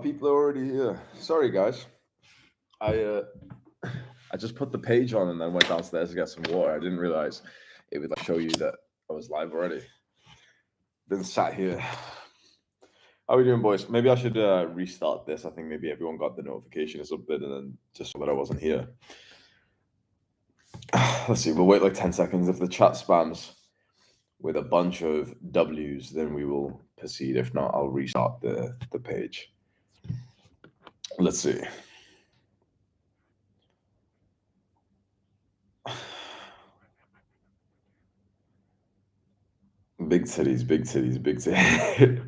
People are already here. Sorry, guys. I uh, I just put the page on and then went downstairs to get some water. I didn't realize it would like show you that I was live already. Been sat here. How are we doing, boys? Maybe I should restart this. I think maybe everyone got the notification or something, and then just so that I wasn't here. Let's see. We'll wait like 10 seconds. If the chat spams with a bunch of W's, then we will proceed. If not, I'll restart the page. Let's see. Big titties, big titties, big titties.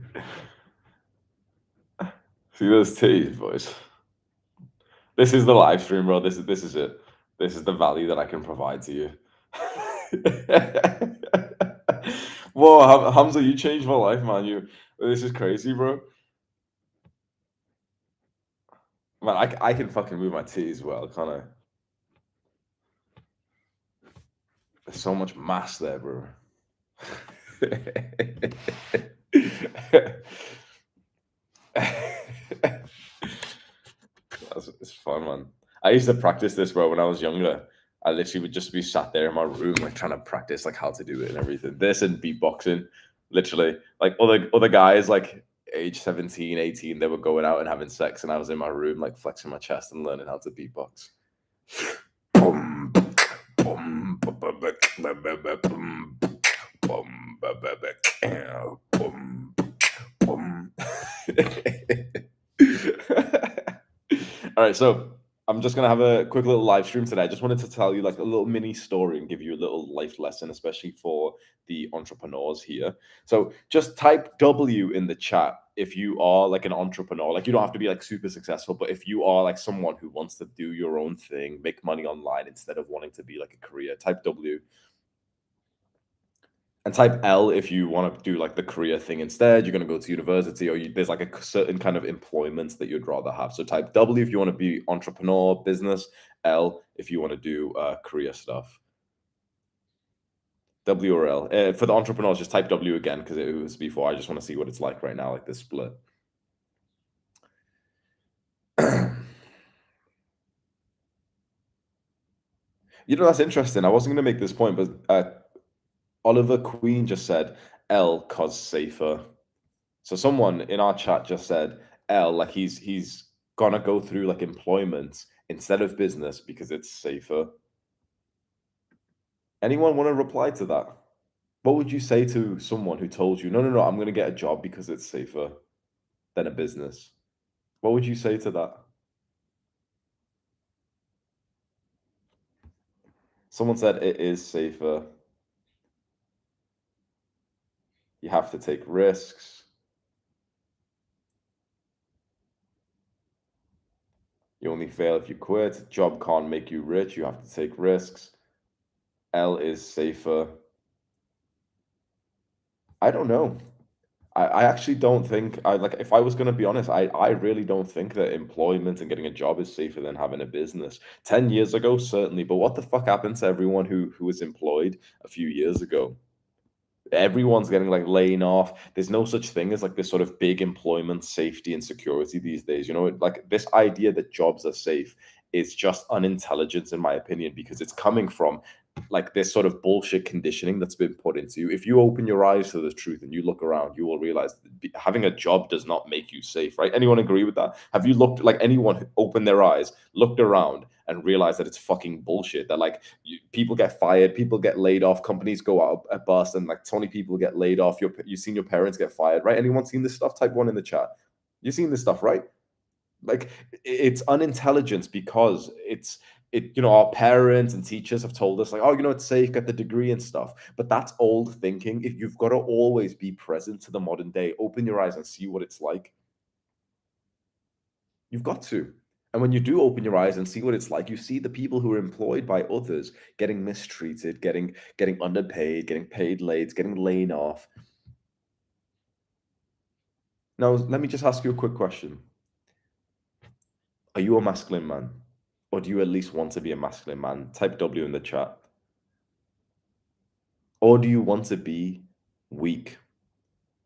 See those titties, boys. This is the live stream, bro. This is it. This is the value that I can provide to you. Whoa, Hamza, you changed my life, man. This is crazy, bro. Man, I can fucking move my titties well, can't I? There's so much mass there, bro. It's fun, man. I used to practice this, bro, when I was younger. I literally would just be sat there in my room, like trying to practice, like how to do it and everything. This and beatboxing, literally. Like other guys, like age 17, 18, they were going out and having sex, and I was in my room, like flexing my chest and learning how to beatbox. Boom, boom, boom. All right, so I'm just gonna have a quick little live stream today. I just wanted to tell you like a little mini story and give you a little life lesson, especially for the entrepreneurs here. So just type W in the chat if you are like an entrepreneur. Like you don't have to be like super successful, but if you are like someone who wants to do your own thing, make money online instead of wanting to be like a career, type W. And type L if you want to do like the career thing instead. You're going to go to university, or there's like a certain kind of employment that you'd rather have. So type W if you want to be entrepreneur, business. L if you want to do career stuff. W or L. For the entrepreneurs, just type W again because it was before. I just want to see what it's like right now, like this split. That's interesting. I wasn't going to make this point, but Oliver Queen just said L cause safer. So someone in our chat just said L, like he's gonna go through like employment instead of business because it's safer. Anyone want to reply to that? What would you say to someone who told you, no, I'm gonna get a job because it's safer than a business? What would you say to that? Someone said it is safer. You have to take risks. You only fail if you quit. Job can't make you rich. You have to take risks. L is safer. I don't know. I actually don't think I like if I was gonna be honest, I really don't think that employment and getting a job is safer than having a business. 10 years ago, certainly, but what the fuck happened to everyone who was employed a few years ago? Everyone's getting like laying off. There's no such thing as like this sort of big employment safety and security these days. Like this idea that jobs are safe is just unintelligent in my opinion, because it's coming from like this sort of bullshit conditioning that's been put into you. If you open your eyes to the truth and you look around, you will realize that having a job does not make you safe, right? Anyone agree with that? Have you looked like anyone who opened their eyes, looked around, and realized that it's fucking bullshit? That like people get fired, people get laid off, companies go out a bust, and like 20 people get laid off. You've seen your parents get fired, right? Anyone seen this stuff? Type one in the chat. You've seen this stuff, right? Like it's unintelligence because our parents and teachers have told us like, oh, it's safe, get the degree and stuff, but that's old thinking. If you've got to always be present to the modern day, open your eyes and see what it's like. You've got to. And when you do open your eyes and see what it's like, you see the people who are employed by others getting mistreated, getting underpaid, getting paid late, getting laid off. Now let me just ask you a quick question. Are you a masculine man? Or do you at least want to be a masculine man? Type W in the chat. Or do you want to be weak?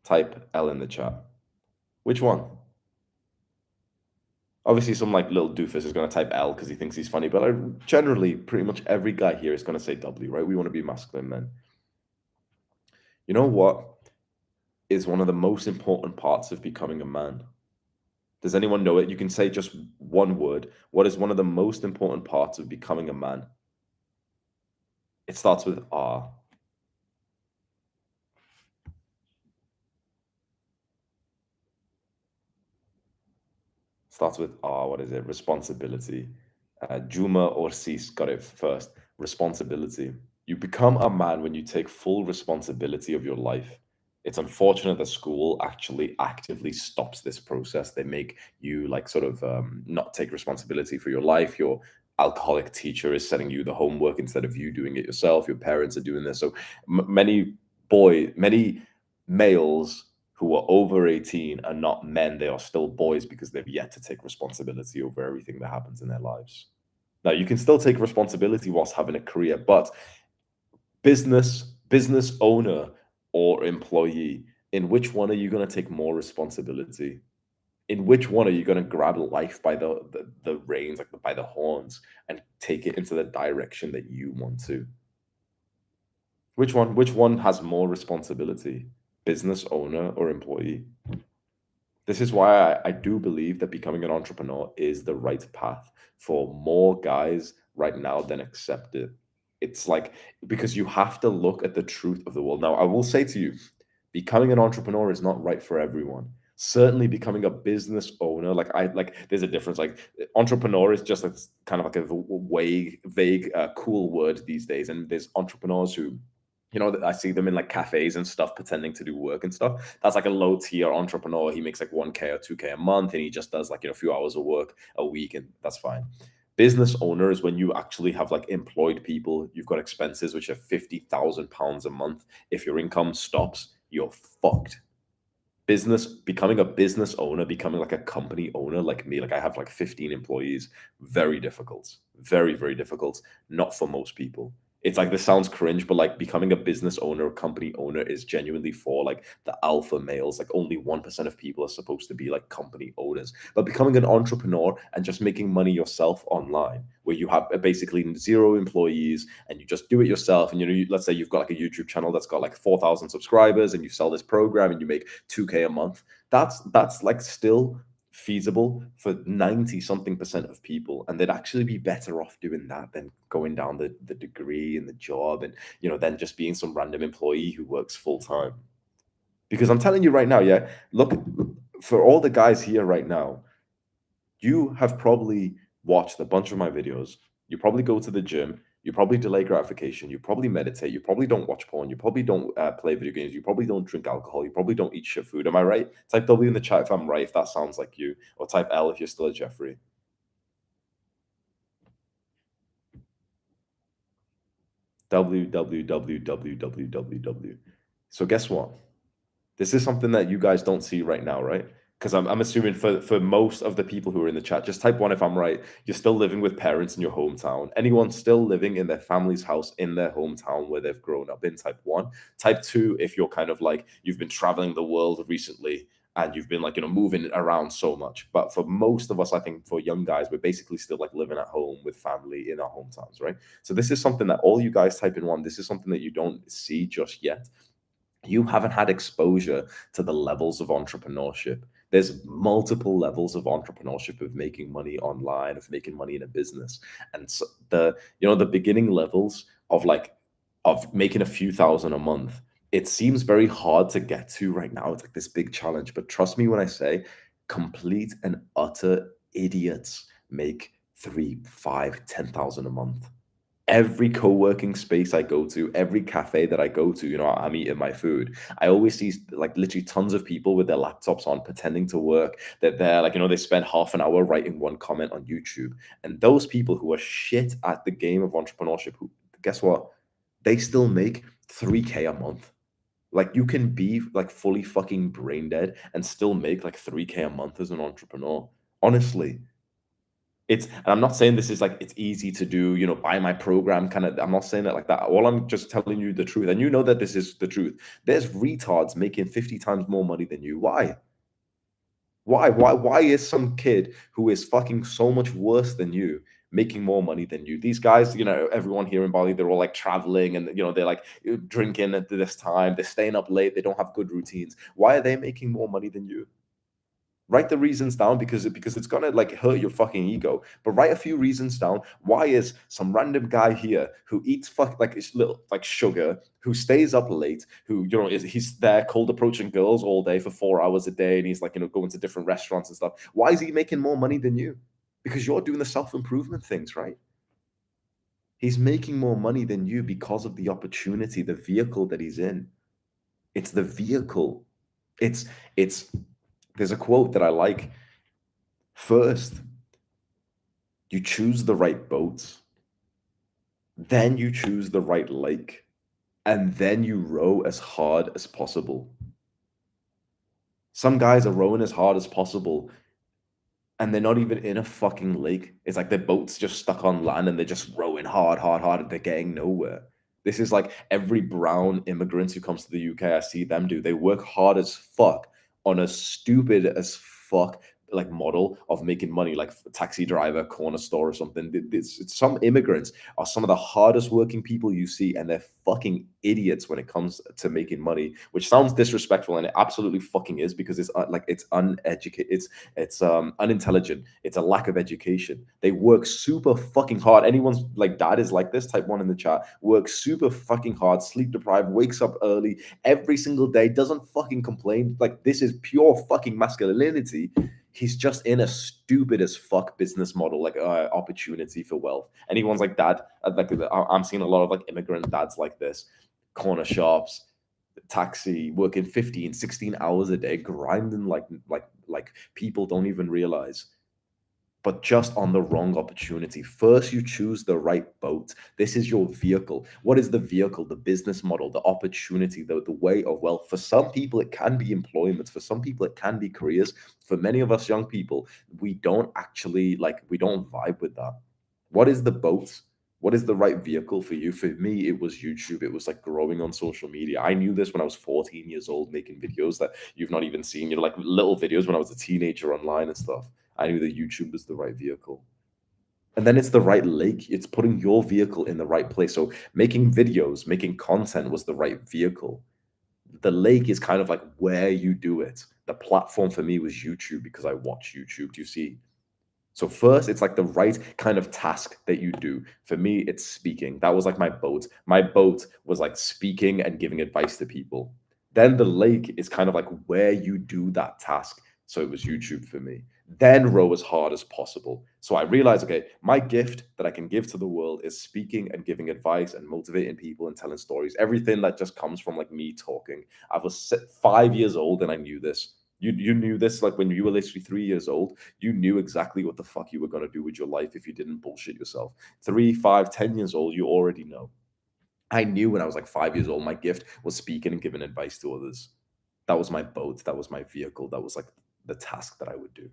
Type L in the chat. Which one? Obviously, some like little doofus is going to type L because he thinks he's funny, but generally, pretty much every guy here is going to say W, right? We want to be masculine men. You know what is one of the most important parts of becoming a man? Does anyone know it? You can say just one word. What is one of the most important parts of becoming a man? It starts with R. Starts with R. What is it? Responsibility. Juma or Sis got it first. Responsibility. You become a man when you take full responsibility of your life. It's unfortunate that school actually actively stops this process. They make you like sort of not take responsibility for your life. Your alcoholic teacher is sending you the homework instead of you doing it yourself. Your parents are doing this. So many males who are over 18 are not men. They are still boys because they've yet to take responsibility over everything that happens in their lives. Now, you can still take responsibility whilst having a career, but business owner or employee, in which one are you going to take more responsibility? In which one are you going to grab life by the reins, like by the horns, and take it into the direction that you want to? Which one has more responsibility? Business owner or employee? This is why I do believe that becoming an entrepreneur is the right path for more guys right now than accept it. It's like because you have to look at the truth of the world. Now, I will say to you, becoming an entrepreneur is not right for everyone. Certainly becoming a business owner, there's a difference. Like entrepreneur is just like kind of like a vague, cool word these days. And there's entrepreneurs who I see them in like cafes and stuff pretending to do work and stuff. That's like a low tier entrepreneur. He makes like 1K or 2K a month and he just does like, a few hours of work a week and that's fine. Business owner is when you actually have like employed people, you've got expenses which are £50,000 a month. If your income stops, you're fucked. Becoming a business owner, becoming like a company owner like me, like I have like 15 employees, very difficult. Very, very difficult. Not for most people. It's like this sounds cringe, but like becoming a business owner or company owner is genuinely for like the alpha males. Like only 1% of people are supposed to be like company owners. But becoming an entrepreneur and just making money yourself online, where you have basically zero employees and you just do it yourself. And let's say you've got like a YouTube channel that's got like 4,000 subscribers and you sell this program and you make 2K a month. That's like still feasible for 90 something percent of people, and they'd actually be better off doing that than going down the degree and the job and then just being some random employee who works full time. Because I'm telling you right now, yeah, look, for all the guys here right now, you have probably watched a bunch of my videos. You probably go to the gym. You probably delay gratification. You probably meditate. You probably don't watch porn. You probably don't play video games. You probably don't drink alcohol. You probably don't eat shit food. Am I right? Type W in the chat if I'm right, if that sounds like you, or type L if you're still a Jeffrey. W W W W W W W. So guess what? This is something that you guys don't see right now, right? Because I'm assuming for most of the people who are in the chat, just type one if I'm right. You're still living with parents in your hometown. Anyone still living in their family's house in their hometown where they've grown up in, type one. Type two if you're kind of like you've been traveling the world recently and you've been like moving around so much. But for most of us, I think for young guys, we're basically still like living at home with family in our hometowns, right? So this is something that all you guys type in one. This is something that you don't see just yet. You haven't had exposure to the levels of entrepreneurship. There's multiple levels of entrepreneurship, of making money online, of making money in a business. And so the beginning levels of making a few thousand a month, it seems very hard to get to right now. It's like this big challenge. But trust me when I say complete and utter idiots make 3, 5, 10,000 a month. Every co-working space I go to, every cafe that I go to, I'm eating my food. I always see like literally tons of people with their laptops on pretending to work. That they're like, they spend half an hour writing one comment on YouTube. And those people who are shit at the game of entrepreneurship, who guess what? They still make 3K a month. Like you can be like fully fucking brain dead and still make like 3K a month as an entrepreneur. Honestly, and I'm not saying this is like it's easy to do, buy my program kind of. I'm not saying it like that. All I'm just telling you the truth. And you know that this is the truth. There's retards making 50 times more money than you. Why? Why is some kid who is fucking so much worse than you making more money than you? These guys, everyone here in Bali, they're all like traveling and they're like drinking at this time, they're staying up late, they don't have good routines. Why are they making more money than you? Write the reasons down because it's gonna like hurt your fucking ego. But write a few reasons down. Why is some random guy here who eats like it's little like sugar, who stays up late, who he's there cold approaching girls all day for 4 hours a day, and he's like going to different restaurants and stuff. Why is he making more money than you? Because you're doing the self improvement things, right? He's making more money than you because of the opportunity, the vehicle that he's in. It's the vehicle. It's there's a quote that I like. First, you choose the right boat, then you choose the right lake, and then you row as hard as possible. Some guys are rowing as hard as possible and they're not even in a fucking lake. It's like their boat's just stuck on land and they're just rowing hard, hard, hard, and they're getting nowhere. This is like every brown immigrant who comes to the UK, I see them do. They work hard as fuck on a stupid as fuck like model of making money, like a taxi driver, corner store, or something. Some immigrants are some of the hardest working people you see, and they're fucking idiots when it comes to making money. Which sounds disrespectful, and it absolutely fucking is because it's like it's uneducated. It's unintelligent. It's a lack of education. They work super fucking hard. Anyone's like dad is like this, type one in the chat. Works super fucking hard, sleep deprived, wakes up early every single day, doesn't fucking complain. Like this is pure fucking masculinity. He's just in a stupid as fuck business model, like opportunity for wealth. Anyone's like dad, like I'm seeing a lot of like immigrant dads like this, corner shops, taxi, working 15, 16 hours a day, grinding like people don't even realize, but just on the wrong opportunity. First, you choose the right boat. This is your vehicle. What is the vehicle? The business model, the opportunity, the way of wealth. For some people, it can be employment. For some people, it can be careers. For many of us young people, we don't actually we don't vibe with that. What is the boat? What is the right vehicle for you? For me, it was YouTube. It was like growing on social media. I knew this when I was 14 years old, making videos that you've not even seen, like little videos when I was a teenager online and stuff. I knew that YouTube was the right vehicle. And then it's the right lake. It's putting your vehicle in the right place. So making videos, making content was the right vehicle. The lake is kind of like where you do it. The platform for me was YouTube because I watch YouTube. Do you see? So first, it's like the right kind of task that you do. For me, it's speaking. That was like my boat. My boat was like speaking and giving advice to people. Then the lake is kind of like where you do that task. So it was YouTube for me. Then row as hard as possible. So I realized, okay, my gift that I can give to the world is speaking and giving advice and motivating people and telling stories. Everything that just comes from like me talking. I was 5 years old and I knew this. You knew this like when you were literally 3 years old. You knew exactly what the fuck you were going to do with your life if you didn't bullshit yourself. 3, 5, 10 years old, you already know. I knew when I was like 5 years old, my gift was speaking and giving advice to others. That was my boat. That was my vehicle. That was like the task that I would do.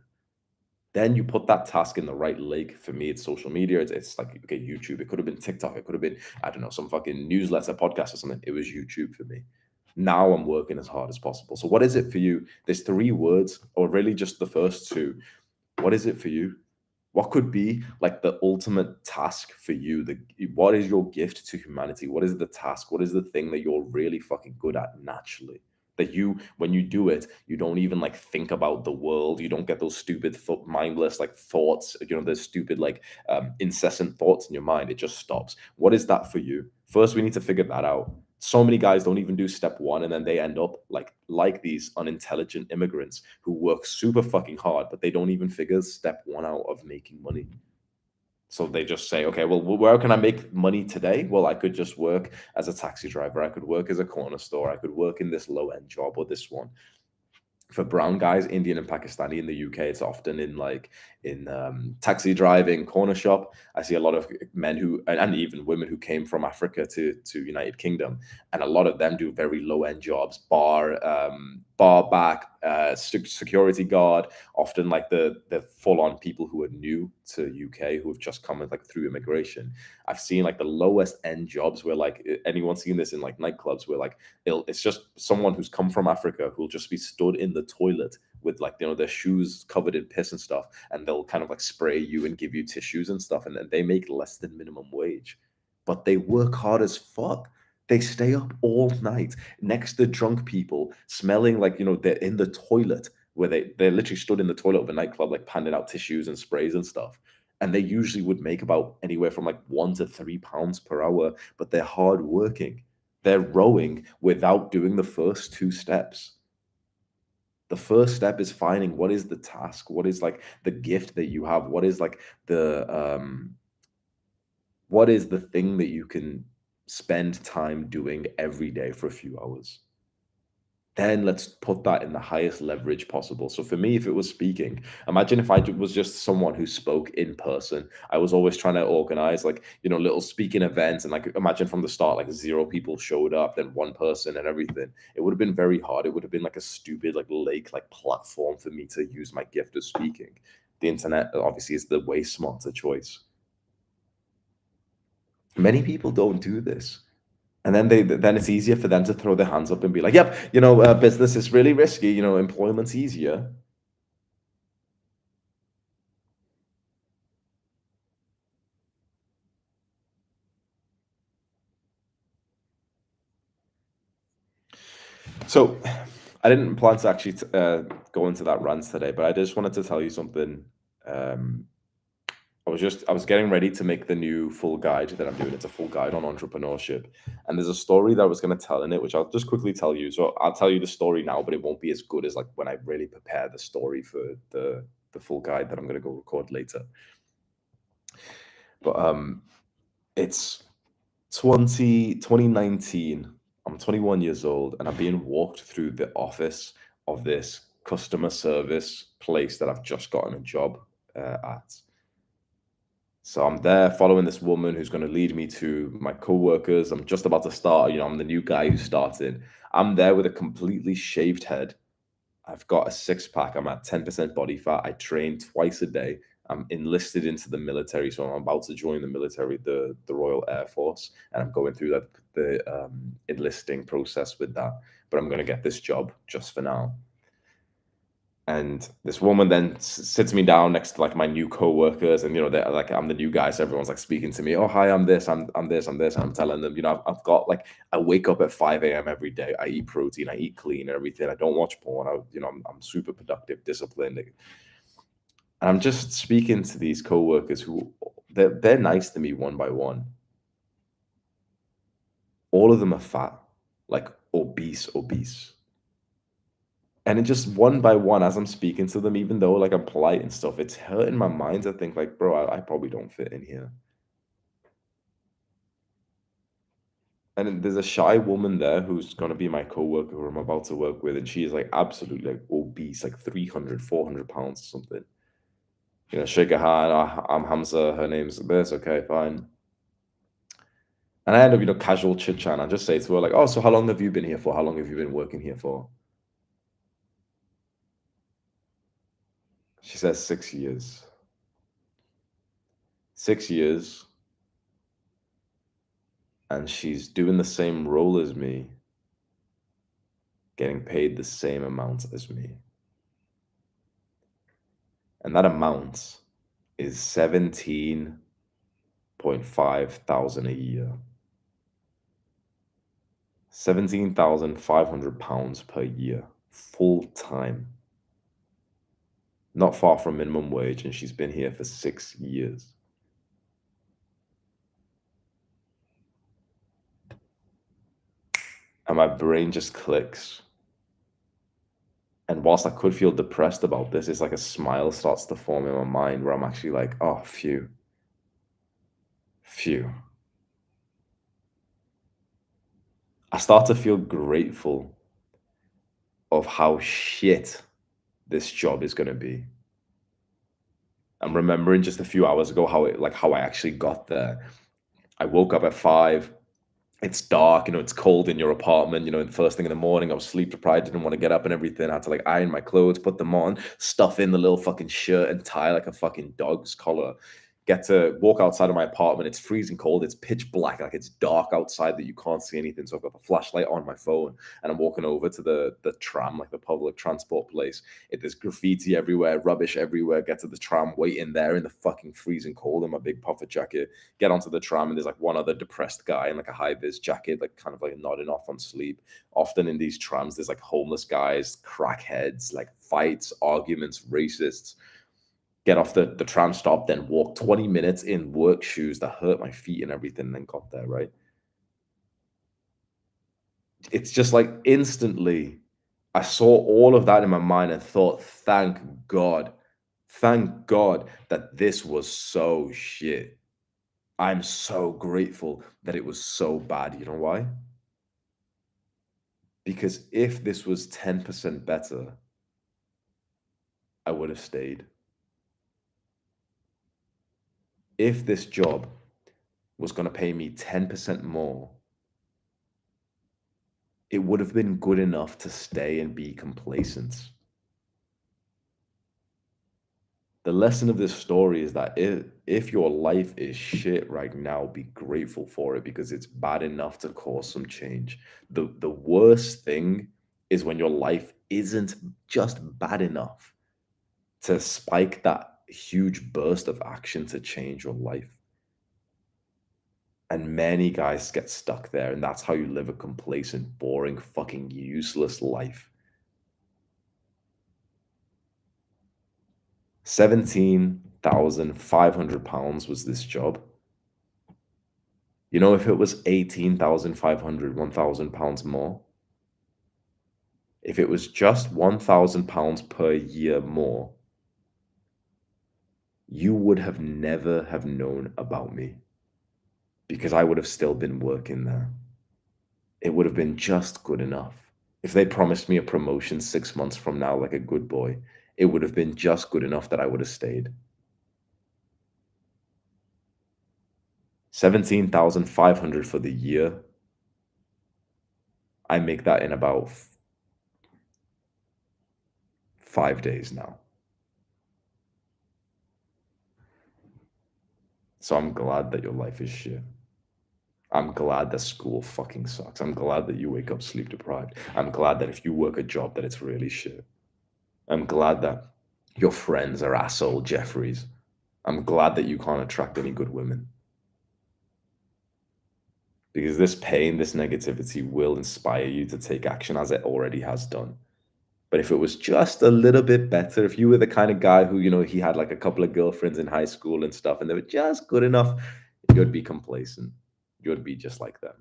Then you put that task in the right lake. For me, it's social media. It's like, okay, YouTube. It could have been TikTok. It could have been, I don't know, some fucking newsletter, podcast or something. It was YouTube for me. Now I'm working as hard as possible. So what is it for you? There's 3 words, or really just the first two. What is it for you? What could be like the ultimate task for you? What is your gift to humanity? What is the task? What is the thing that you're really fucking good at naturally? That you, when you do it, you don't even like think about the world. You don't get those stupid, mindless like thoughts. Those stupid like incessant thoughts in your mind. It just stops. What is that for you? First, we need to figure that out. So many guys don't even do step one, and then they end up like these unintelligent immigrants who work super fucking hard, but they don't even figure step one out of making money. So they just say, okay, well, where can I make money today? Well, I could just work as a taxi driver. I could work as a corner store. I could work in this low end job or this one. For brown guys, Indian and Pakistani in the UK, it's often in taxi driving, corner shop. I see a lot of men who, and even women who came from Africa to United Kingdom, and a lot of them do very low end jobs, bar back, security guard. Often like the full on people who are new to UK who have just come like through immigration. I've seen like the lowest end jobs where like anyone seen this in like nightclubs where like it's just someone who's come from Africa who'll just be stood in the toilet with like, their shoes covered in piss and stuff, and they'll kind of like spray you and give you tissues and stuff, and then they make less than minimum wage, but they work hard as fuck. They stay up all night next to drunk people, smelling like, they're in the toilet, where they literally stood in the toilet of a nightclub, like handing out tissues and sprays and stuff. And they usually would make about anywhere from like £1 to £3 per hour, but they're hard working. They're rowing without doing the first two steps. The first step is finding what is the task, what is like the gift that you have, what is like what is the thing that you can spend time doing every day for a few hours. Then let's put that in the highest leverage possible. So for me, if it was speaking, imagine if was just someone who spoke in person. I was always trying to organize like, little speaking events, and like imagine from the start, like zero people showed up, then one person and everything. It would have been very hard. It would have been like a stupid like lake like platform for me to use my gift of speaking. The internet obviously is the way smarter choice. Many people don't do this. And then it's easier for them to throw their hands up and be like, "Yep, business is really risky, employment's easier." So, I didn't plan to actually go into that rant today, but I just wanted to tell you something. Um, I was getting ready to make the new full guide that I'm doing. It's a full guide on entrepreneurship, and there's a story that I was going to tell in it, which I'll just quickly tell you. So I'll tell you the story now, but it won't be as good as like when I really prepare the story for the full guide that I'm going to go record later. But it's 2019. I'm 21 years old, and I'm being walked through the office of this customer service place that I've just gotten a job at. So I'm there following this woman who's going to lead me to my coworkers. I'm just about to start. I'm the new guy who's starting. I'm there with a completely shaved head. I've got a six pack. I'm at 10% body fat. I train twice a day. I'm enlisted into the military, so I'm about to join the military, the Royal Air Force, and I'm going through the enlisting process with that. But I'm going to get this job just for now. And this woman then sits me down next to like my new coworkers, and they're like, I'm the new guy, so everyone's like speaking to me. Oh, hi, I'm this, I'm this, I'm this. And I'm telling them, I've got like, I wake up at 5 a.m. every day. I eat protein, I eat clean, and everything. I don't watch porn. I'm super productive, disciplined. And I'm just speaking to these coworkers who they're nice to me one by one. All of them are fat, like obese. And it just one by one, as I'm speaking to them, even though like I'm polite and stuff, it's hurting my mind to think like, bro, I probably don't fit in here. And then there's a shy woman there who's gonna be my coworker who I'm about to work with, and she is like absolutely like obese, like 300, 400 pounds or something. Shake her hand. I'm Hamza. Her name's this. Okay, fine. And I end up, casual chit chat. I just say to her like, "Oh, so how long have you been here for? How long have you been working here for?" She says 6 years. 6 years, and she's doing the same role as me, getting paid the same amount as me. And that amount is 17.5 thousand a year. 17,500 pounds per year, full time. Not far from minimum wage, and she's been here for 6 years. And my brain just clicks. And whilst I could feel depressed about this, it's like a smile starts to form in my mind where I'm actually like, oh, phew. Phew. I start to feel grateful of how shit this job is going to be. I'm remembering just a few hours ago how I actually got there. I woke up at 5. It's dark, it's cold in your apartment, and first thing in the morning, I was sleep deprived, didn't want to get up and everything. I had to like iron my clothes, put them on, stuff in the little fucking shirt and tie like a fucking dog's collar. get to walk outside of my apartment. It's freezing cold. It's pitch black. Like it's dark outside that you can't see anything. So I've got the flashlight on my phone and I'm walking over to the tram, like the public transport place. There's graffiti everywhere, rubbish everywhere. Get to the tram, wait in there in the fucking freezing cold in my big puffer jacket. Get onto the tram and there's like one other depressed guy in like a high vis jacket, like kind of like nodding off on sleep. Often in these trams, there's like homeless guys, crackheads, like fights, arguments, racists. Get off the tram stop, then walk 20 minutes in work shoes that hurt my feet and everything, then got there, right? It's just like instantly, I saw all of that in my mind and thought, thank God that this was so shit. I'm so grateful that it was so bad. You know why? Because if this was 10% better, I would have stayed. If this job was going to pay me 10% more, it would have been good enough to stay and be complacent. The lesson of this story is that if your life is shit right now, be grateful for it because it's bad enough to cause some change. The worst thing is when your life isn't just bad enough to spike that huge burst of action to change your life. And many guys get stuck there, and that's how you live a complacent, boring, fucking useless life. 17,500 pounds was this job. You know, if it was 18,500, 1,000 pounds more, if it was just 1,000 pounds per year more, you would have never have known about me because I would have still been working there. It would have been just good enough. If they promised me a promotion 6 months from now, like a good boy, it would have been just good enough that I would have stayed. 17,500 for the year. I make that in about 5 days now. So I'm glad that your life is shit. I'm glad that school fucking sucks. I'm glad that you wake up sleep deprived. I'm glad that if you work a job that it's really shit. I'm glad that your friends are asshole Jeffries. I'm glad that you can't attract any good women. Because this pain, this negativity will inspire you to take action as it already has done. But if it was just a little bit better, if you were the kind of guy who, he had like a couple of girlfriends in high school and stuff, and they were just good enough, you'd be complacent. You'd be just like them.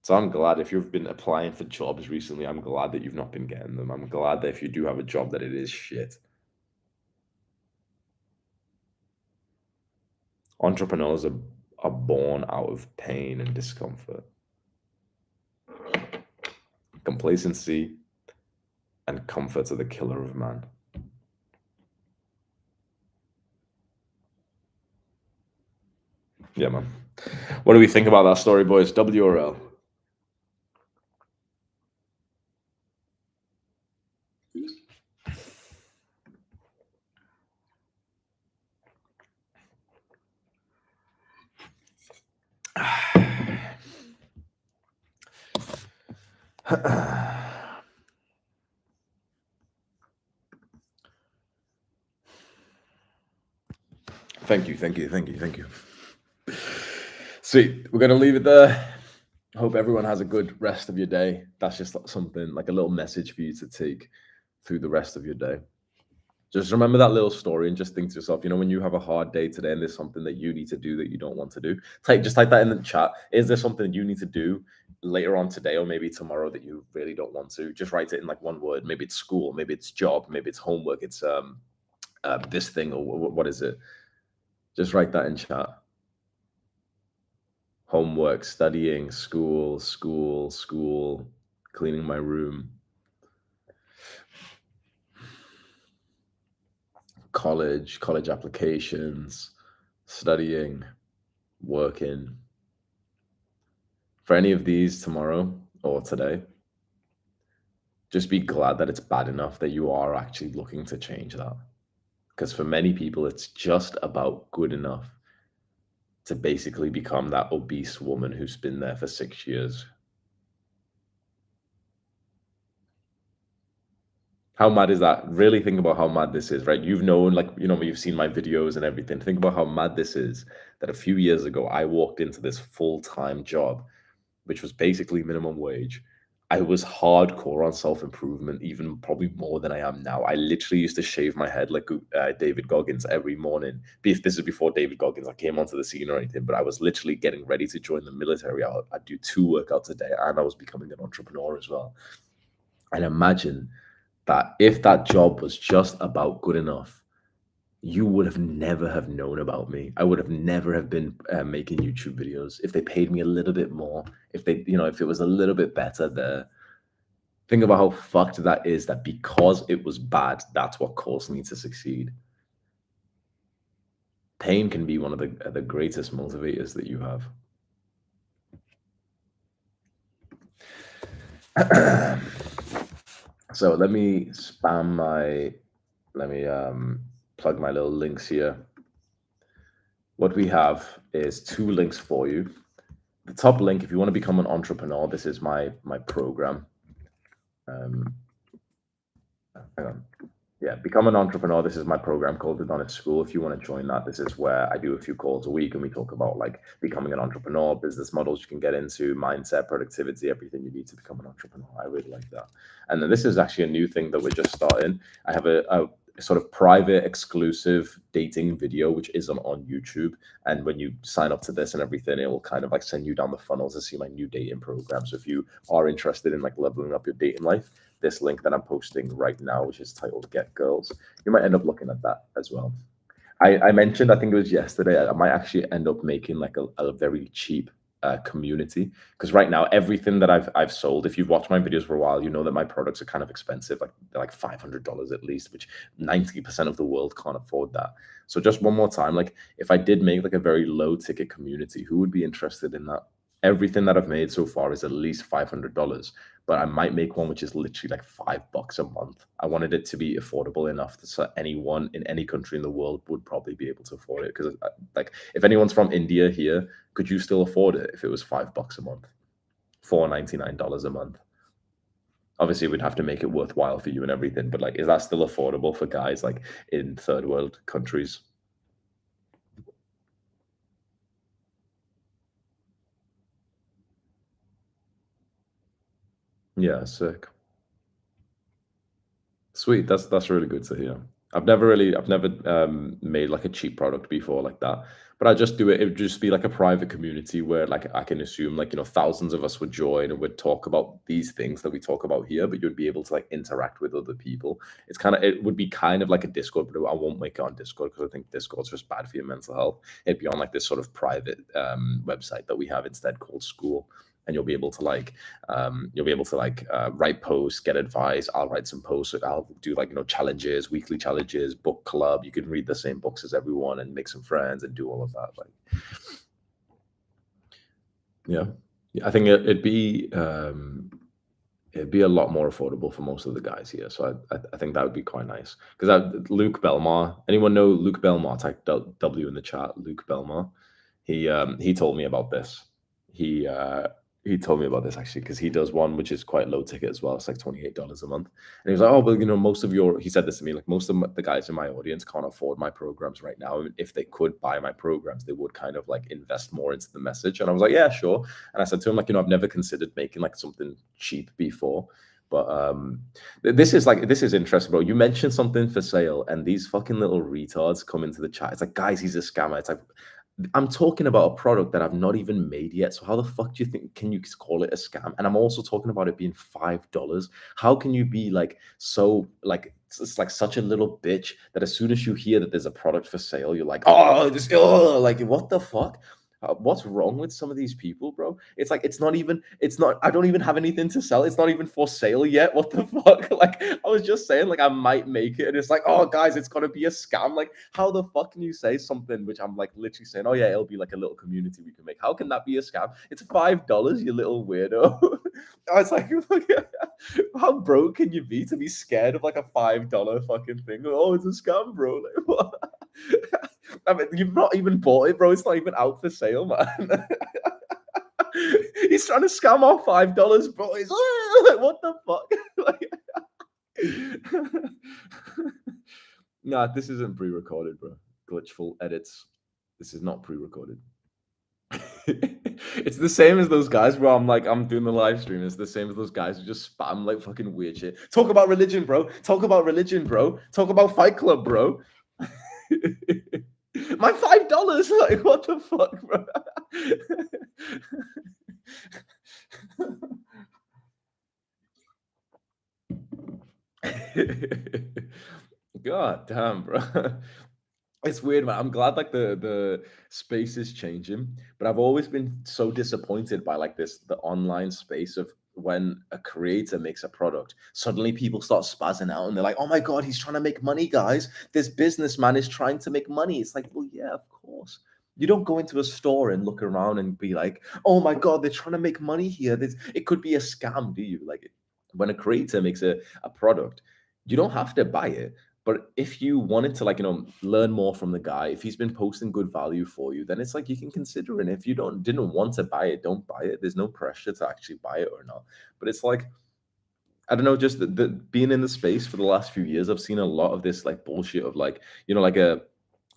So I'm glad if you've been applying for jobs recently, I'm glad that you've not been getting them. I'm glad that if you do have a job that it is shit. Entrepreneurs are born out of pain and discomfort. Complacency and comfort are the killer of man. Yeah, man. What do we think about that story, boys? W or L? Thank you. Sweet. We're going to leave it there. Hope everyone has a good rest of your day. That's just something like a little message for you to take through the rest of your day. Just remember that little story and just think to yourself, when you have a hard day today and there's something that you need to do that you don't want to do, just type that in the chat. Is there something you need to do later on today or maybe tomorrow that you really don't want to? Just write it in like one word. Maybe it's school, maybe it's job, maybe it's homework, it's this thing, or what is it? Just write that in chat. Homework, studying, school, cleaning my room, college applications, studying, working. For any of these tomorrow or today, just be glad that it's bad enough that you are actually looking to change that. Because for many people, it's just about good enough to basically become that obese woman who's been there for 6 years. How mad is that? Really think about how mad this is, right? You've known, like, you've seen my videos and everything. Think about how mad this is that a few years ago, I walked into this full-time job, which was basically minimum wage. I was hardcore on self-improvement, even probably more than I am now. I literally used to shave my head like David Goggins every morning. This is before David Goggins, I came onto the scene or anything, but I was literally getting ready to join the military. I'd do 2 workouts a day, and I was becoming an entrepreneur as well. And imagine that if that job was just about good enough, you would have never have known about me. I would have never have been making YouTube videos if they paid me a little bit more, if if it was a little bit better there. Think about how fucked that is, that because it was bad, that's what caused me to succeed. Pain can be one of the greatest motivators that you have. So let me plug my little links here. What we have is 2 links for you. The top link, if you want to become an entrepreneur, this is my program. Hang on. Yeah, become an entrepreneur. This is my program called The Honest School. If you want to join that, this is where I do a few calls a week and we talk about like becoming an entrepreneur, business models you can get into, mindset, productivity, everything you need to become an entrepreneur. I really like that. And then this is actually a new thing that we're just starting. I have a sort of private exclusive dating video, which is on YouTube. And when you sign up to this and everything, it will kind of like send you down the funnel to see my new dating program. So if you are interested in like leveling up your dating life, this link that I'm posting right now, which is titled Get Girls, you might end up looking at that as well. I mentioned, I think it was yesterday, I might actually end up making like a very cheap community, because right now everything that I've sold, if you've watched my videos for a while, you know that my products are kind of expensive, like they're like $500 at least, which 90% of the world can't afford that. So just one more time, like if I did make like a very low ticket community, who would be interested in that? Everything that I've made so far is at least $500, but I might make one which is literally like $5 a month. I wanted it to be affordable enough so anyone in any country in the world would probably be able to afford it. Because like if anyone's from India here, could you still afford it if it was $5 a month, $499 a month? Obviously, we'd have to make it worthwhile for you and everything, but like, is that still affordable for guys like in third world countries? Yeah, sick. Sweet. That's really good to hear. I've never made like a cheap product before like that. But I just do it. It would just be like a private community where like I can assume like, thousands of us would join and would talk about these things that we talk about here, but you'd be able to like interact with other people. It would be kind of like a Discord, but I won't make it on Discord because I think Discord's just bad for your mental health. It'd be on like this sort of private website that we have instead called School. And you'll be able to like write posts, get advice. I'll write some posts. I'll do like challenges, weekly challenges, book club. You can read the same books as everyone and make some friends and do all of that. Like, yeah, yeah. I think it'd be a lot more affordable for most of the guys here. So I think that would be quite nice because Luke Belmar. Anyone know Luke Belmar? Type W in the chat. Luke Belmar. He told me about this. He uh, he told me about this actually because he does one which is quite low ticket as well. It's like $28 a month, and he was like, "Oh, well, most of your," he said this to me, like most of the guys in my audience can't afford my programs right now. And if they could buy my programs, they would kind of like invest more into the message." And I was like, "Yeah, sure." And I said to him, like, I've never considered making like something cheap before. But this is interesting, bro. You mentioned something for sale, and these fucking little retards come into the chat. It's like, guys, he's a scammer. It's like, I'm talking about a product that I've not even made yet. So how the fuck do you think can you call it a scam? And I'm also talking about it being $5. How can you be like so like it's like such a little bitch that as soon as you hear that there's a product for sale, you're like, like what the fuck? What's wrong with some of these people, bro? It's like it's not. I don't even have anything to sell. It's not even for sale yet. What the fuck? Like I was just saying, like I might make it, and it's like, oh guys, it's gonna be a scam. Like how the fuck can you say something which I'm like literally saying, oh yeah, it'll be like a little community we can make? How can that be a scam? It's $5, you little weirdo. I was like, how broke can you be to be scared of like a $5 fucking thing? Oh, it's a scam, bro. Like, what? I mean, you've not even bought it, bro. It's not even out for sale, man. He's trying to scam off $5, bro. He's like, what the fuck? Like, nah, this isn't pre-recorded, bro. Glitchful edits. This is not pre-recorded. It's the same as those guys, bro. I'm doing the live stream. It's the same as those guys who just spam like fucking weird shit. Talk about religion, bro. Talk about religion, bro. Talk about Fight Club, bro. My $5. Like, what the fuck, bro? God damn, bro. It's weird, man. I'm glad like the space is changing, but I've always been so disappointed by like the online space of when a creator makes a product, suddenly people start spazzing out and they're like, "Oh my god, he's trying to make money, guys. This businessman is trying to make money." It's like, well, yeah, of course. You don't go into a store and look around and be like, "Oh my god, they're trying to make money here. It could be a scam," do you? Like when a creator makes a product, you don't have to buy it, but if you wanted to, like, learn more from the guy, if he's been posting good value for you, then it's like you can consider it. If you didn't want to buy it, don't buy it. There's no pressure to actually buy it or not. But it's like, I don't know, just the being in the space for the last few years, I've seen a lot of this like bullshit of like, like a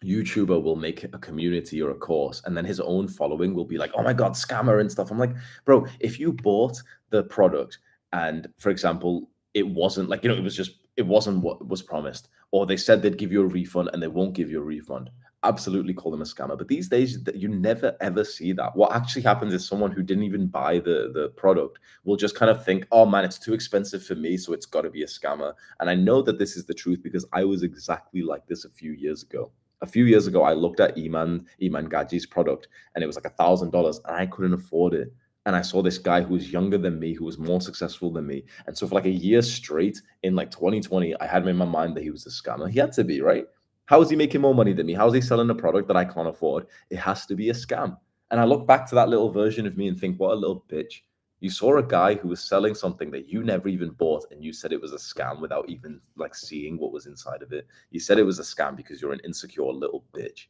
YouTuber will make a community or a course, and then his own following will be like, "Oh my god, scammer" and stuff. I'm like, bro, if you bought the product and, for example, it wasn't like, it wasn't what was promised, or they said they'd give you a refund and they won't give you a refund, absolutely call them a scammer. But these days, you never ever see that. What actually happens is someone who didn't even buy the product will just kind of think, "Oh man, it's too expensive for me, so it's got to be a scammer." And I know that this is the truth because I was exactly like this a few years ago. A few years ago, I looked at Iman Gaji's product, and it was like $1,000, and I couldn't afford it. And I saw this guy who was younger than me, who was more successful than me. And so for like a year straight in like 2020, I had him in my mind that he was a scammer. He had to be, right? How is he making more money than me? How is he selling a product that I can't afford? It has to be a scam. And I look back to that little version of me and think, what a little bitch. You saw a guy who was selling something that you never even bought, and you said it was a scam without even like seeing what was inside of it. You said it was a scam because you're an insecure little bitch.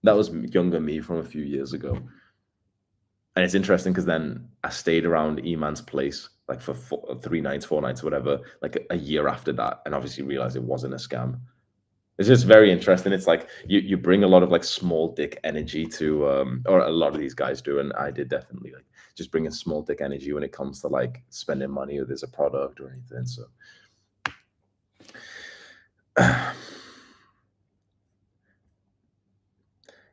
That was younger me from a few years ago. And it's interesting because then I stayed around Eman's place like for 3 nights, 4 nights, whatever, like a year after that, and obviously realized it wasn't a scam. It's just very interesting. It's like you bring a lot of like small dick energy to or a lot of these guys do, and I did definitely like just bring a small dick energy when it comes to like spending money or there's a product or anything. So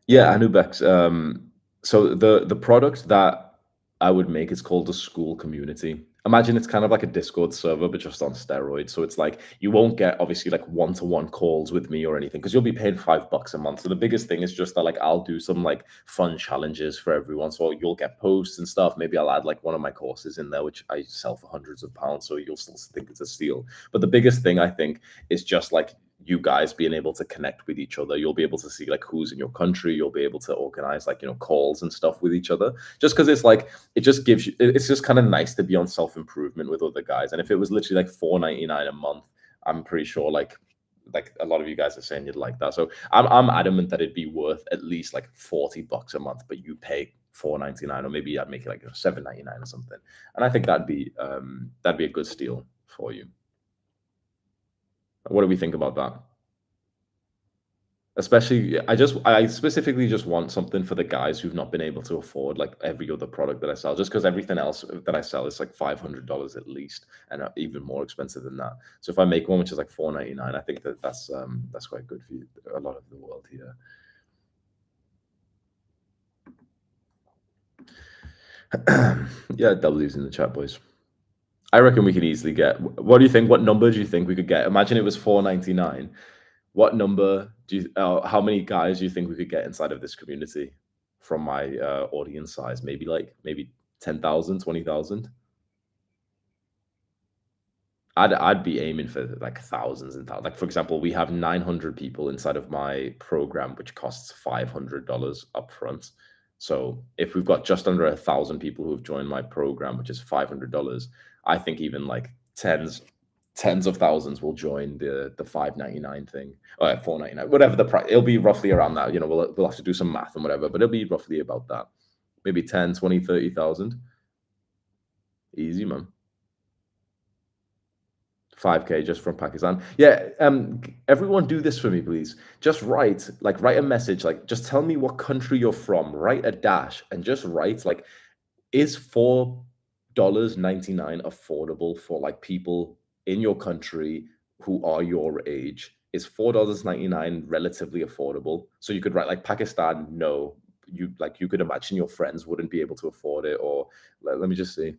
yeah, Anubex. So the product that I would make is called a school community. Imagine it's kind of like a Discord server, but just on steroids. So it's like you won't get obviously like one-to-one calls with me or anything because you'll be paid $5 a month. So the biggest thing is just that like I'll do some like fun challenges for everyone. So you'll get posts and stuff. Maybe I'll add like one of my courses in there, which I sell for hundreds of pounds. So you'll still think it's a steal. But the biggest thing I think is just like you guys being able to connect with each other. You'll be able to see like who's in your country. You'll be able to organize like, calls and stuff with each other. Just because it's like, it just gives you, it's just kind of nice to be on self-improvement with other guys. And if it was literally like $4.99 a month, I'm pretty sure like a lot of you guys are saying you'd like that. So I'm adamant that it'd be worth at least like $40 a month, but you pay $4.99, or maybe I'd make it like $7.99 or something. And I think that'd be a good steal for you. What do we think about that? Especially, I specifically just want something for the guys who've not been able to afford like every other product that I sell, just because everything else that I sell is like $500 at least, and even more expensive than that. So if I make one which is like $4.99, I think that's quite good for you, a lot of the world here. Yeah, W's in the chat, boys. I reckon we could easily get. What do you think? What number do you think we could get? Imagine it was $4.99. What number do you? How many guys do you think we could get inside of this community from my audience size? Maybe 10,000, 20,000. I'd be aiming for like thousands and thousands. Like for example, we have 900 people inside of my program, which costs $500 upfront. So if we've got just under 1,000 people who have joined my program, which is $500, I think even like tens of thousands will join the 599 thing, or 499, whatever the price. It'll be roughly around that. We'll have to do some math and whatever, but it'll be roughly about that. Maybe 10, 20, 30,000. Easy, man. 5K just from Pakistan. Yeah, everyone do this for me, please. Just write a message, like just tell me what country you're from, write a dash and just write like, is $4.99 affordable for like people in your country who are your age? Is $4.99 relatively affordable? So you could write like Pakistan, no. You could imagine your friends wouldn't be able to afford it, or let me just see.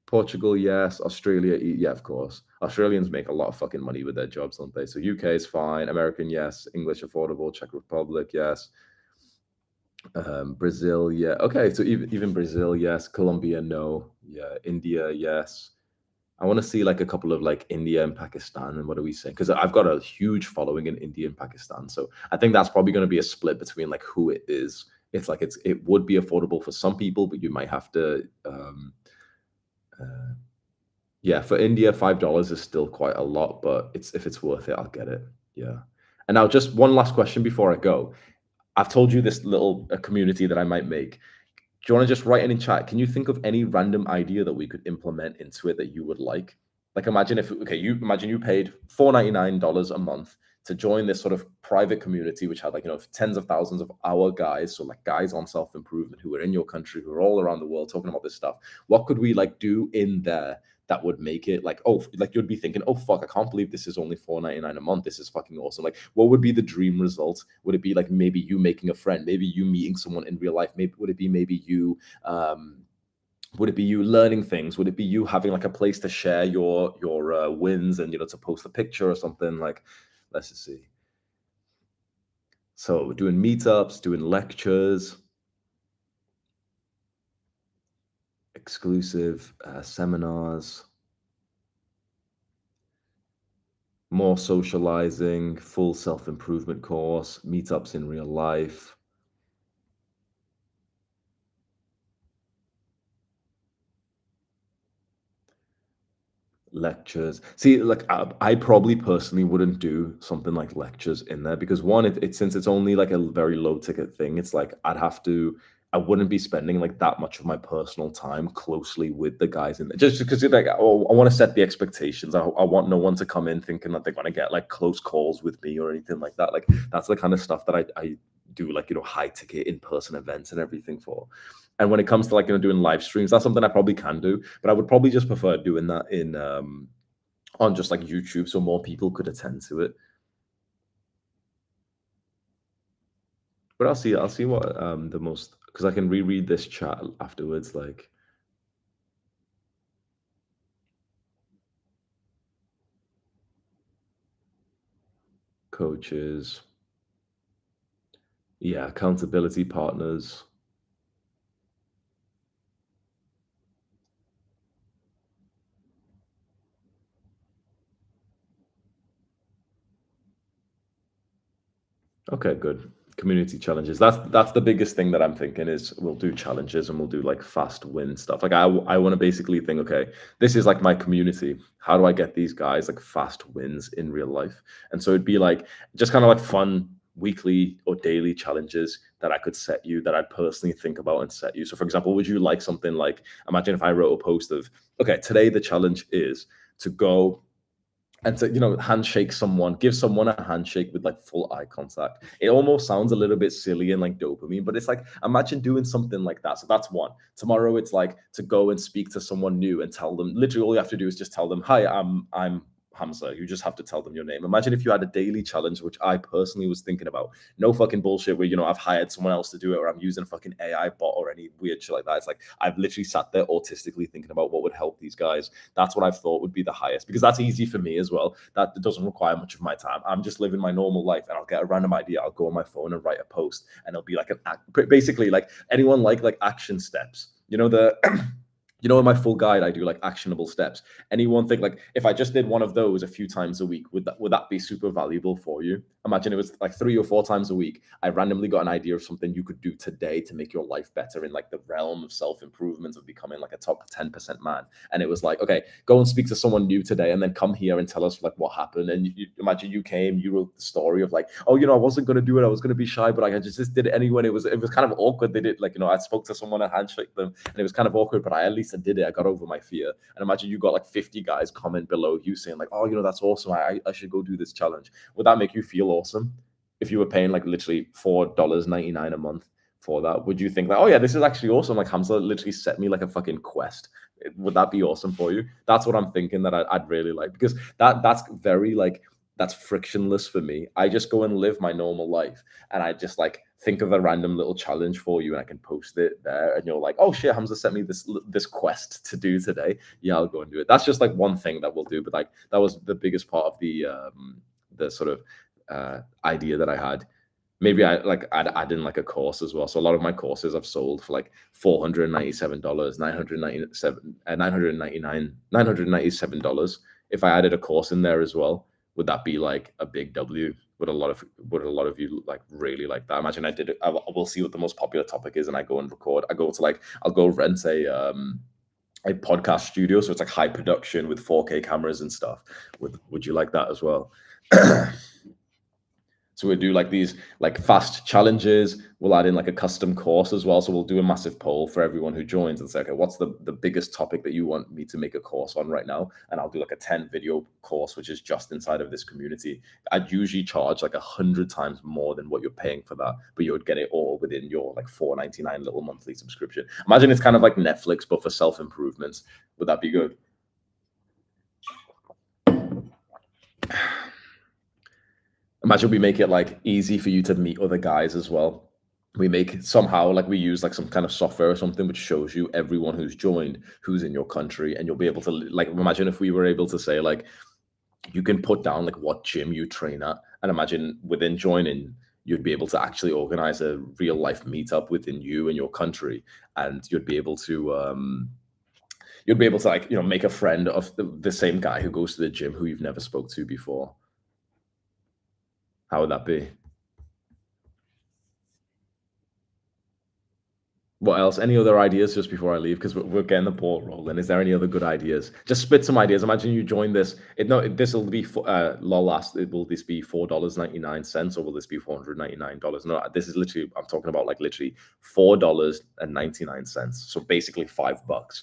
Portugal, yes. Australia, yeah, of course. Australians make a lot of fucking money with their jobs, don't they? So UK is fine. American, yes. English, affordable. Czech Republic, yes. Brazil, yeah. Okay, so even Brazil, yes. Colombia, no. Yeah. India, yes. I want to see like a couple of like India and Pakistan, and what are we saying? Because I've got a huge following in India and Pakistan, so I think that's probably going to be a split between like who it is. It's like it would be affordable for some people, but you might have to uh, yeah, for India, $5 is still quite a lot, but if it's worth it, I'll get it. Yeah. And now just one last question before I go. I've told you this little community that I might make. Do you want to just write it in chat? Can you think of any random idea that we could implement into it that you would like? Like imagine if okay, you imagine you paid $499 a month to join this sort of private community, which had like tens of thousands of our guys, so like guys on self-improvement who are in your country, who are all around the world talking about this stuff. What could we like do in there that would make it like, oh, like you'd be thinking, oh fuck, I can't believe this is only $4.99 a month. This is fucking awesome. Like, what would be the dream result? Would it be like maybe you making a friend, maybe you meeting someone in real life? Maybe would it be maybe you would it be you learning things? Would it be you having like a place to share your wins and to post a picture or something? Like, let's just see. So we're doing meetups, doing lectures, exclusive seminars, more socializing, full self-improvement course, meetups in real life, lectures. See, like I probably personally wouldn't do something like lectures in there because one, since it's only like a very low ticket thing, it's like I wouldn't be spending like that much of my personal time closely with the guys in there. Just because like I want to set the expectations. I want no one to come in thinking that they're gonna get like close calls with me or anything like that. Like that's the kind of stuff that I do, like high ticket in person events and everything for. And when it comes to like doing live streams, that's something I probably can do, but I would probably just prefer doing that in on just like YouTube so more people could attend to it. But I'll see what the most, because I can reread this chat afterwards, like coaches, yeah, accountability partners. Okay, good. Community challenges. That's the biggest thing that I'm thinking is we'll do challenges and we'll do like fast win stuff. Like I want to basically think, okay, this is like my community. How do I get these guys like fast wins in real life? And so it'd be like just kind of like fun weekly or daily challenges that I could set you, that I'd personally think about and set you. So for example, would you like something like, imagine if I wrote a post of, okay, today the challenge is to go and to handshake someone, give someone a handshake with like full eye contact. It almost sounds a little bit silly and like dopamine, but it's like imagine doing something like that. So that's one. Tomorrow it's like to go and speak to someone new and tell them, literally all you have to do is just tell them, hi, I'm Hamza. You just have to tell them your name. Imagine if you had a daily challenge, which I personally was thinking about. No fucking bullshit where I've hired someone else to do it, or I'm using a fucking AI bot or any weird shit like that. It's like I've literally sat there autistically thinking about what would help these guys. That's what I've thought would be the highest, because that's easy for me as well. That doesn't require much of my time. I'm just living my normal life, and I'll get a random idea. I'll go on my phone and write a post, and it'll be like basically like anyone like action steps. The You know, in my full guide, I do like actionable steps. Anyone think like if I just did one of those a few times a week, would that be super valuable for you? Imagine it was like 3 or 4 times a week. I randomly got an idea of something you could do today to make your life better in like the realm of self improvement of becoming like a top 10% man. And it was like, okay, go and speak to someone new today, and then come here and tell us like what happened. And you imagine you came, you wrote the story of like, oh, I wasn't gonna do it, I was gonna be shy, but I just did it anyway. It was kind of awkward. They did like, I spoke to someone and handshake them, and it was kind of awkward, but at least I did it. I got over my fear. And imagine you got like 50 guys comment below you saying like, oh, that's awesome. I should go do this challenge. Would that make you feel awesome? If you were paying like literally $4.99 a month for that, would you think like, oh yeah, this is actually awesome? Like Hamza literally set me like a fucking quest. Would that be awesome for you? That's what I'm thinking that I'd really like, because that's very like, that's frictionless for me. I just go and live my normal life, and I just like think of a random little challenge for you, and I can post it there, and you're like, oh shit, Hamza sent me this quest to do today. Yeah, I'll go and do it. That's just like one thing that we'll do, but like that was the biggest part of the sort of idea that I had. Maybe I'd add in like a course as well. So a lot of my courses I've sold for like $497, $997. If I added a course in there as well, would that be like a big W? Would a lot of you like really like that? Imagine I did it. We'll see what the most popular topic is, and I go and record. I'll go rent a podcast studio, so it's like high production with 4K cameras and stuff. Would you like that as well? So we'll do like these like fast challenges. We'll add in like a custom course as well. So we'll do a massive poll for everyone who joins and say, okay, what's the biggest topic that you want me to make a course on right now? And I'll do like a 10 video course, which is just inside of this community. I'd usually charge like 100 times more than what you're paying for that, but you would get it all within your like $4.99 little monthly subscription. Imagine it's kind of like Netflix, but for self-improvements. Would that be good? Imagine we make it like easy for you to meet other guys as well. We make it somehow like we use like some kind of software or something which shows you everyone who's joined, who's in your country, and you'll be able to like imagine if we were able to say like you can put down like what gym you train at, and imagine within joining you'd be able to actually organize a real life meetup within you and your country, and you'd be able to like make a friend of the same guy who goes to the gym who you've never spoke to before. How would that be? What else? Any other ideas just before I leave? Because we're getting the ball rolling. Is there any other good ideas? Just spit some ideas. Imagine you join this. This will be lol. Will this be $4.99, or will this be $499? No, this is literally. I'm talking about like literally $4.99. So basically $5.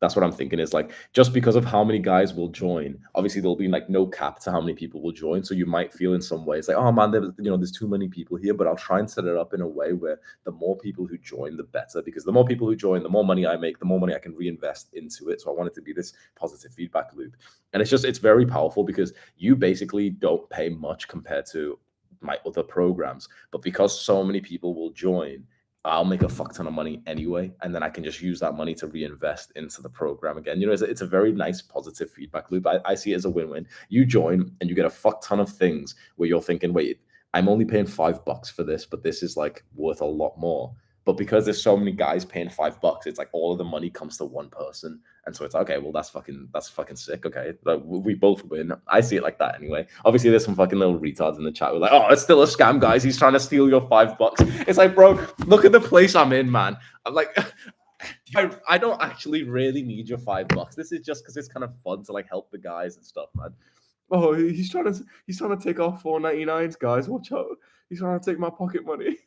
That's what I'm thinking, is like, just because of how many guys will join, obviously there'll be like no cap to how many people will join. So you might feel in some ways like, oh man, there's too many people here, but I'll try and set it up in a way where the more people who join, the better, because the more people who join, the more money I make, the more money I can reinvest into it. So I want it to be this positive feedback loop. And it's very powerful, because you basically don't pay much compared to my other programs, but because so many people will join, I'll make a fuck ton of money anyway, and then I can just use that money to reinvest into the program again. It's a very nice positive feedback loop. I see it as a win-win. You join and you get a fuck ton of things where you're thinking, wait, I'm only paying $5 for this, but this is like worth a lot more. But because there's so many guys paying $5, it's like all of the money comes to one person. And so it's okay, well, that's fucking sick. Okay, like, we both win. I see it like that anyway. Obviously, there's some fucking little retards in the chat who are like, oh, it's still a scam, guys. He's trying to steal your $5. It's like, bro, look at the place I'm in, man. I'm like, I don't actually really need your $5. This is just because it's kind of fun to like help the guys and stuff, man. Oh, he's trying to take off $4.99s, guys. Watch out. He's trying to take my pocket money.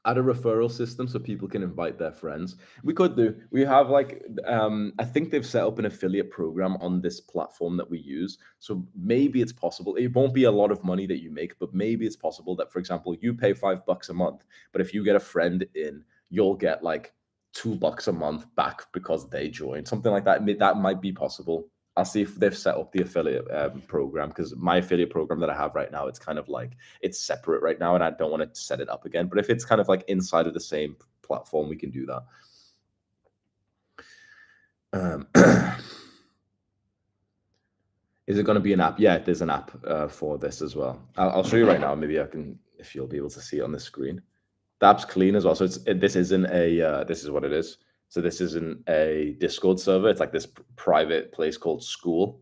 Add a referral system so people can invite their friends. We could do. We have like I think they've set up an affiliate program on this platform that we use. So maybe it's possible. It won't be a lot of money that you make, but maybe it's possible that, for example, you pay $5 a month, but if you get a friend in, you'll get like $2 a month back because they joined. Something like that. That might be possible. I'll see if they've set up the affiliate program, because my affiliate program that I have right now, it's kind of like it's separate right now, and I don't want to set it up again. But if it's kind of like inside of the same platform, we can do that. Is it going to be an app? Yeah, there's an app for this as well. I'll show you right now. Maybe I can, if you'll be able to see it on the screen. The app's clean as well. So this isn't a. This is what it is. So this isn't a Discord server. It's like this private place called School.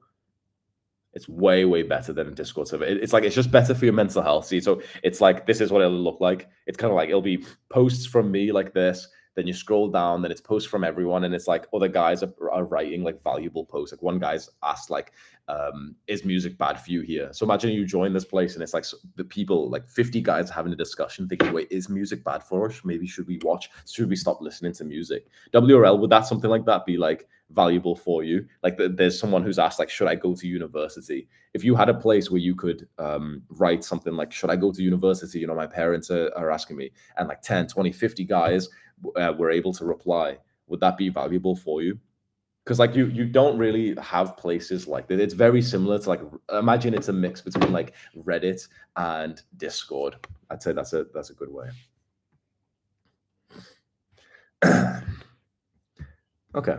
It's way, way better than a Discord server. It's like it's just better for your mental health. See, so it's like this is what it'll look like. It's kind of like it'll be posts from me like this. Then you scroll down, then it's posts from everyone, and it's like other guys are writing like valuable posts. Like one guy's asked like, "Is music bad for you here?" So imagine you join this place, and it's like the people, like 50 guys, having a discussion, thinking, "Wait, is music bad for us? Maybe should we watch? Should we stop listening to music?" WRL, would that something like that be like valuable for you? Like there's someone who's asked like, should I go to university? If you had a place where you could write something like, should I go to university? You know, my parents are asking me, and like 10, 20, 50 guys were able to reply. Would that be valuable for you? Because like you don't really have places like that. It's very similar to like, imagine it's a mix between like Reddit and Discord. I'd say that's a good way. Okay.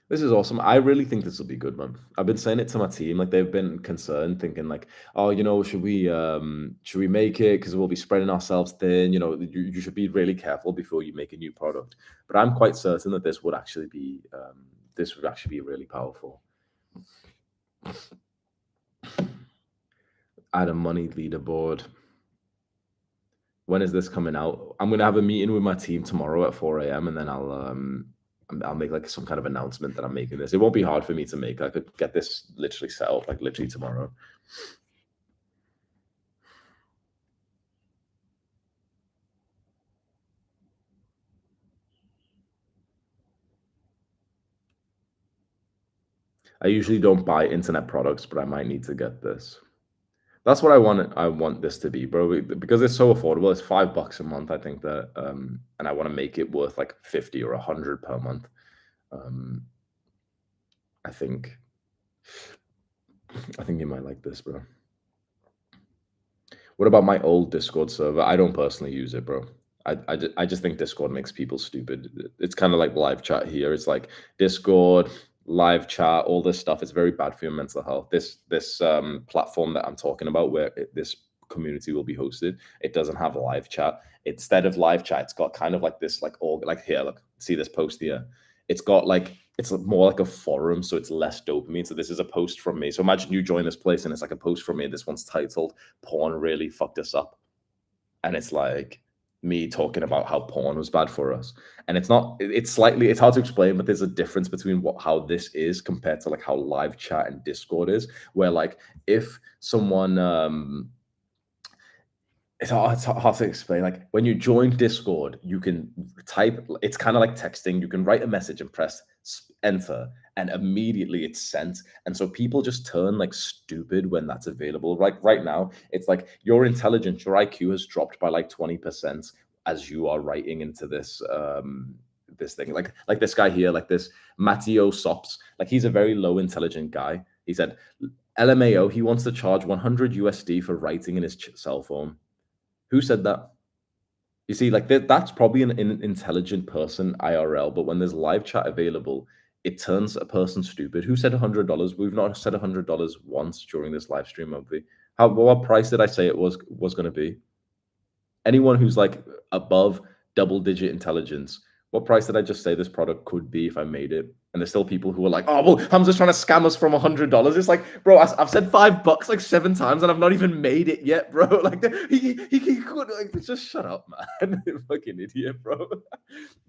This is awesome. I really think this will be good, man. I've been saying it to my team. Like they've been concerned, thinking like, oh, should we make it? Because we'll be spreading ourselves thin. You know, you should be really careful before you make a new product. But I'm quite certain that this would actually be really powerful. Add a money leaderboard. When is this coming out? I'm gonna have a meeting with my team tomorrow at 4 a.m. and then I'll make like some kind of announcement that I'm making this. It won't be hard for me to make. I could get this literally set up like literally tomorrow. I usually don't buy internet products, but I might need to get this. That's what I want. I want this to be, bro, because it's so affordable. It's $5 a month. I think that, and I want to make it worth like 50 or 100 per month. Um, I think, I think you might like this, bro. What about my old Discord server? I don't personally use it, bro. I just think Discord makes people stupid. It's kind of like live chat here. It's like Discord, live chat, all this stuff. It's very bad for your mental health. This platform that I'm talking about, where this community will be hosted, it doesn't have live chat. Instead of live chat, it's got kind of like this, like all like here. Look, see this post here. It's got like it's more like a forum, so it's less dopamine. So this is a post from me. So imagine you join this place and it's like a post from me. This one's titled "Porn Really Fucked Us Up," and it's like me talking about how porn was bad for us. And it's not. It's hard to explain, but there's a difference between how this is compared to like how live chat and Discord is. Where like if someone it's hard to explain. Like when you join Discord, you can type. It's kind of like texting. You can write a message and press enter, and immediately it's sent. And so people just turn like stupid when that's available. Like right now, it's like your intelligence, your IQ has dropped by like 20% as you are writing into this thing. Like this guy here, like this Matteo Sops. Like he's a very low intelligent guy. He said LMAO. He wants to charge 100 USD for writing in his cell phone. Who said that? You see, like that's probably an intelligent person IRL, but when there's live chat available, it turns a person stupid. Who said $100? We've not said $100 once during this live stream, have we? What price did I say it was going to be? Anyone who's like above double-digit intelligence, what price did I just say this product could be if I made it? And there's still people who are like, oh, well, Hamza's trying to scam us from $100. It's like, bro, I've said $5 like 7 times and I've not even made it yet, bro. Like, he could, like, just shut up, man. Fucking idiot, bro.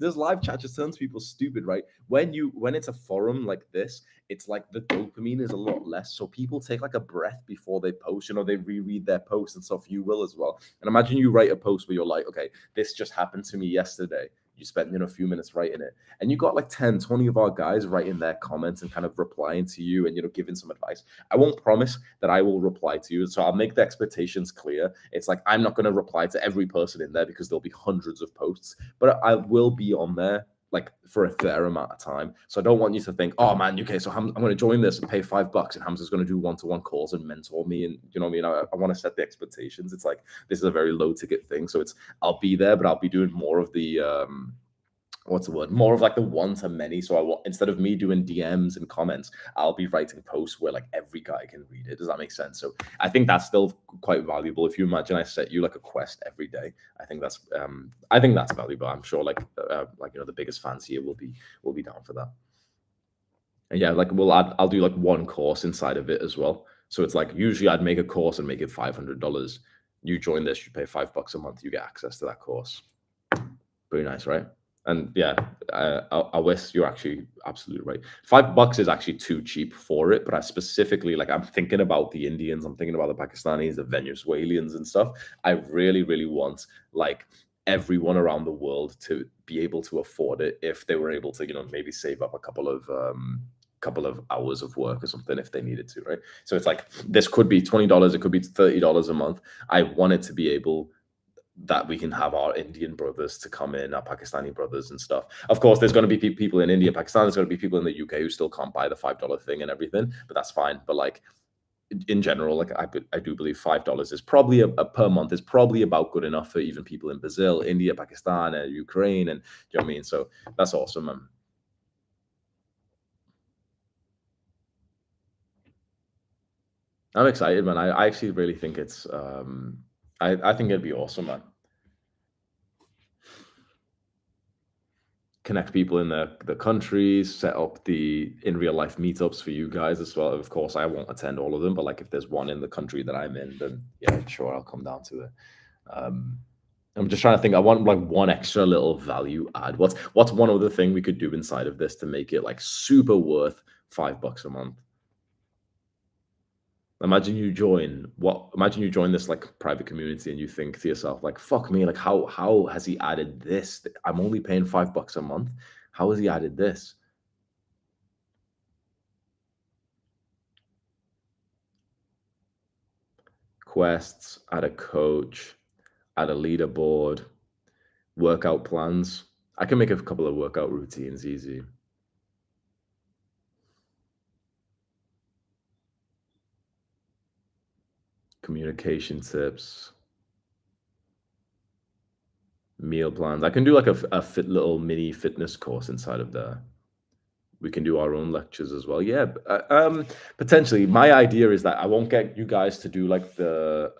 This live chat just turns people stupid, right? When it's a forum like this, it's like the dopamine is a lot less. So people take like a breath before they post, they reread their posts and stuff. You will as well. And imagine you write a post where you're like, okay, this just happened to me yesterday. You spent a few minutes writing it, and you got like 10, 20 of our guys writing their comments and kind of replying to you and giving some advice. I won't promise that I will reply to you, so I'll make the expectations clear. It's like I'm not going to reply to every person in there because there'll be hundreds of posts, but I will be on there like for a fair amount of time. So I don't want you to think, oh man, okay, so I'm going to join this and pay $5 and Hamza's going to do one-to-one calls and mentor me. And you know what I mean? I want to set the expectations. It's like, this is a very low ticket thing. So I'll be there, but I'll be doing more of the what's the word? More of like the one to many. So I want, instead of me doing DMs and comments, I'll be writing posts where like every guy can read it. Does that make sense? So I think that's still quite valuable. If you imagine I set you like a quest every day, I think that's valuable. I'm sure like the biggest fans here will be down for that. And yeah, like I'll do like one course inside of it as well. So it's like usually I'd make a course and make it $500. You join this, you pay $5 a month, you get access to that course. Pretty nice, right? And yeah, I wish you're actually absolutely right. $5 is actually too cheap for it, but I specifically like I'm thinking about the Indians, I'm thinking about the Pakistanis, the Venezuelans and stuff. I really, really want like everyone around the world to be able to afford it if they were able to, maybe save up a couple of hours of work or something if they needed to, right? So it's like this could be $20, it could be $30 a month. I want it to be able that we can have our Indian brothers to come in, our Pakistani brothers and stuff. Of course, there's going to be people in India, Pakistan. There's going to be people in the UK who still can't buy the $5 thing and everything, but that's fine. But like in general, like I do believe $5 is probably a per month is probably about good enough for even people in Brazil, India, Pakistan, and Ukraine, and you know what I mean. So that's awesome. I'm excited, man. I actually really think it's I think it'd be awesome, man. Connect people in the countries, set up the in real life meetups for you guys as well. Of course, I won't attend all of them, but like if there's one in the country that I'm in, then yeah, sure, I'll come down to it. Um, I'm just trying to think. I want like one extra little value add. What's one other thing we could do inside of this to make it like super worth $5 a month? Imagine you join this like private community and you think to yourself, like, fuck me, like how has he added this? I'm only paying $5 a month. How has he added this? Quests, add a coach, add a leaderboard, workout plans. I can make a couple of workout routines easy. Communication tips, meal plans. I can do like a fit little mini fitness course inside of there. We can do our own lectures as well. Yeah, potentially. My idea is that I won't get you guys to do like the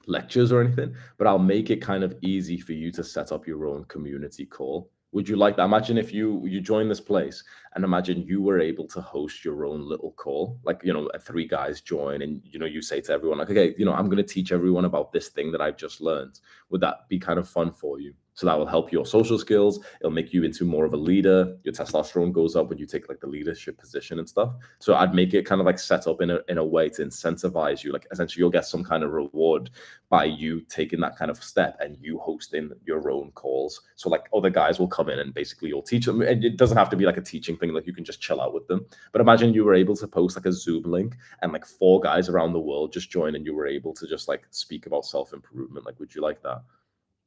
lectures or anything, but I'll make it kind of easy for you to set up your own community call. Would you like that? Imagine if you join this place and imagine you were able to host your own little call, like three guys join and you say to everyone like, okay, I'm going to teach everyone about this thing that I've just learned. Would that be kind of fun for you? So that will help your social skills. It'll make you into more of a leader. Your testosterone goes up when you take like the leadership position and stuff. So I'd make it kind of like set up in a way to incentivize you. Like essentially you'll get some kind of reward by you taking that kind of step and you hosting your own calls. So like other guys will come in and basically you'll teach them. And it doesn't have to be like a teaching thing, like you can just chill out with them. But imagine you were able to post like a Zoom link and like four guys around the world just join and you were able to just like speak about self-improvement. Like, would you like that?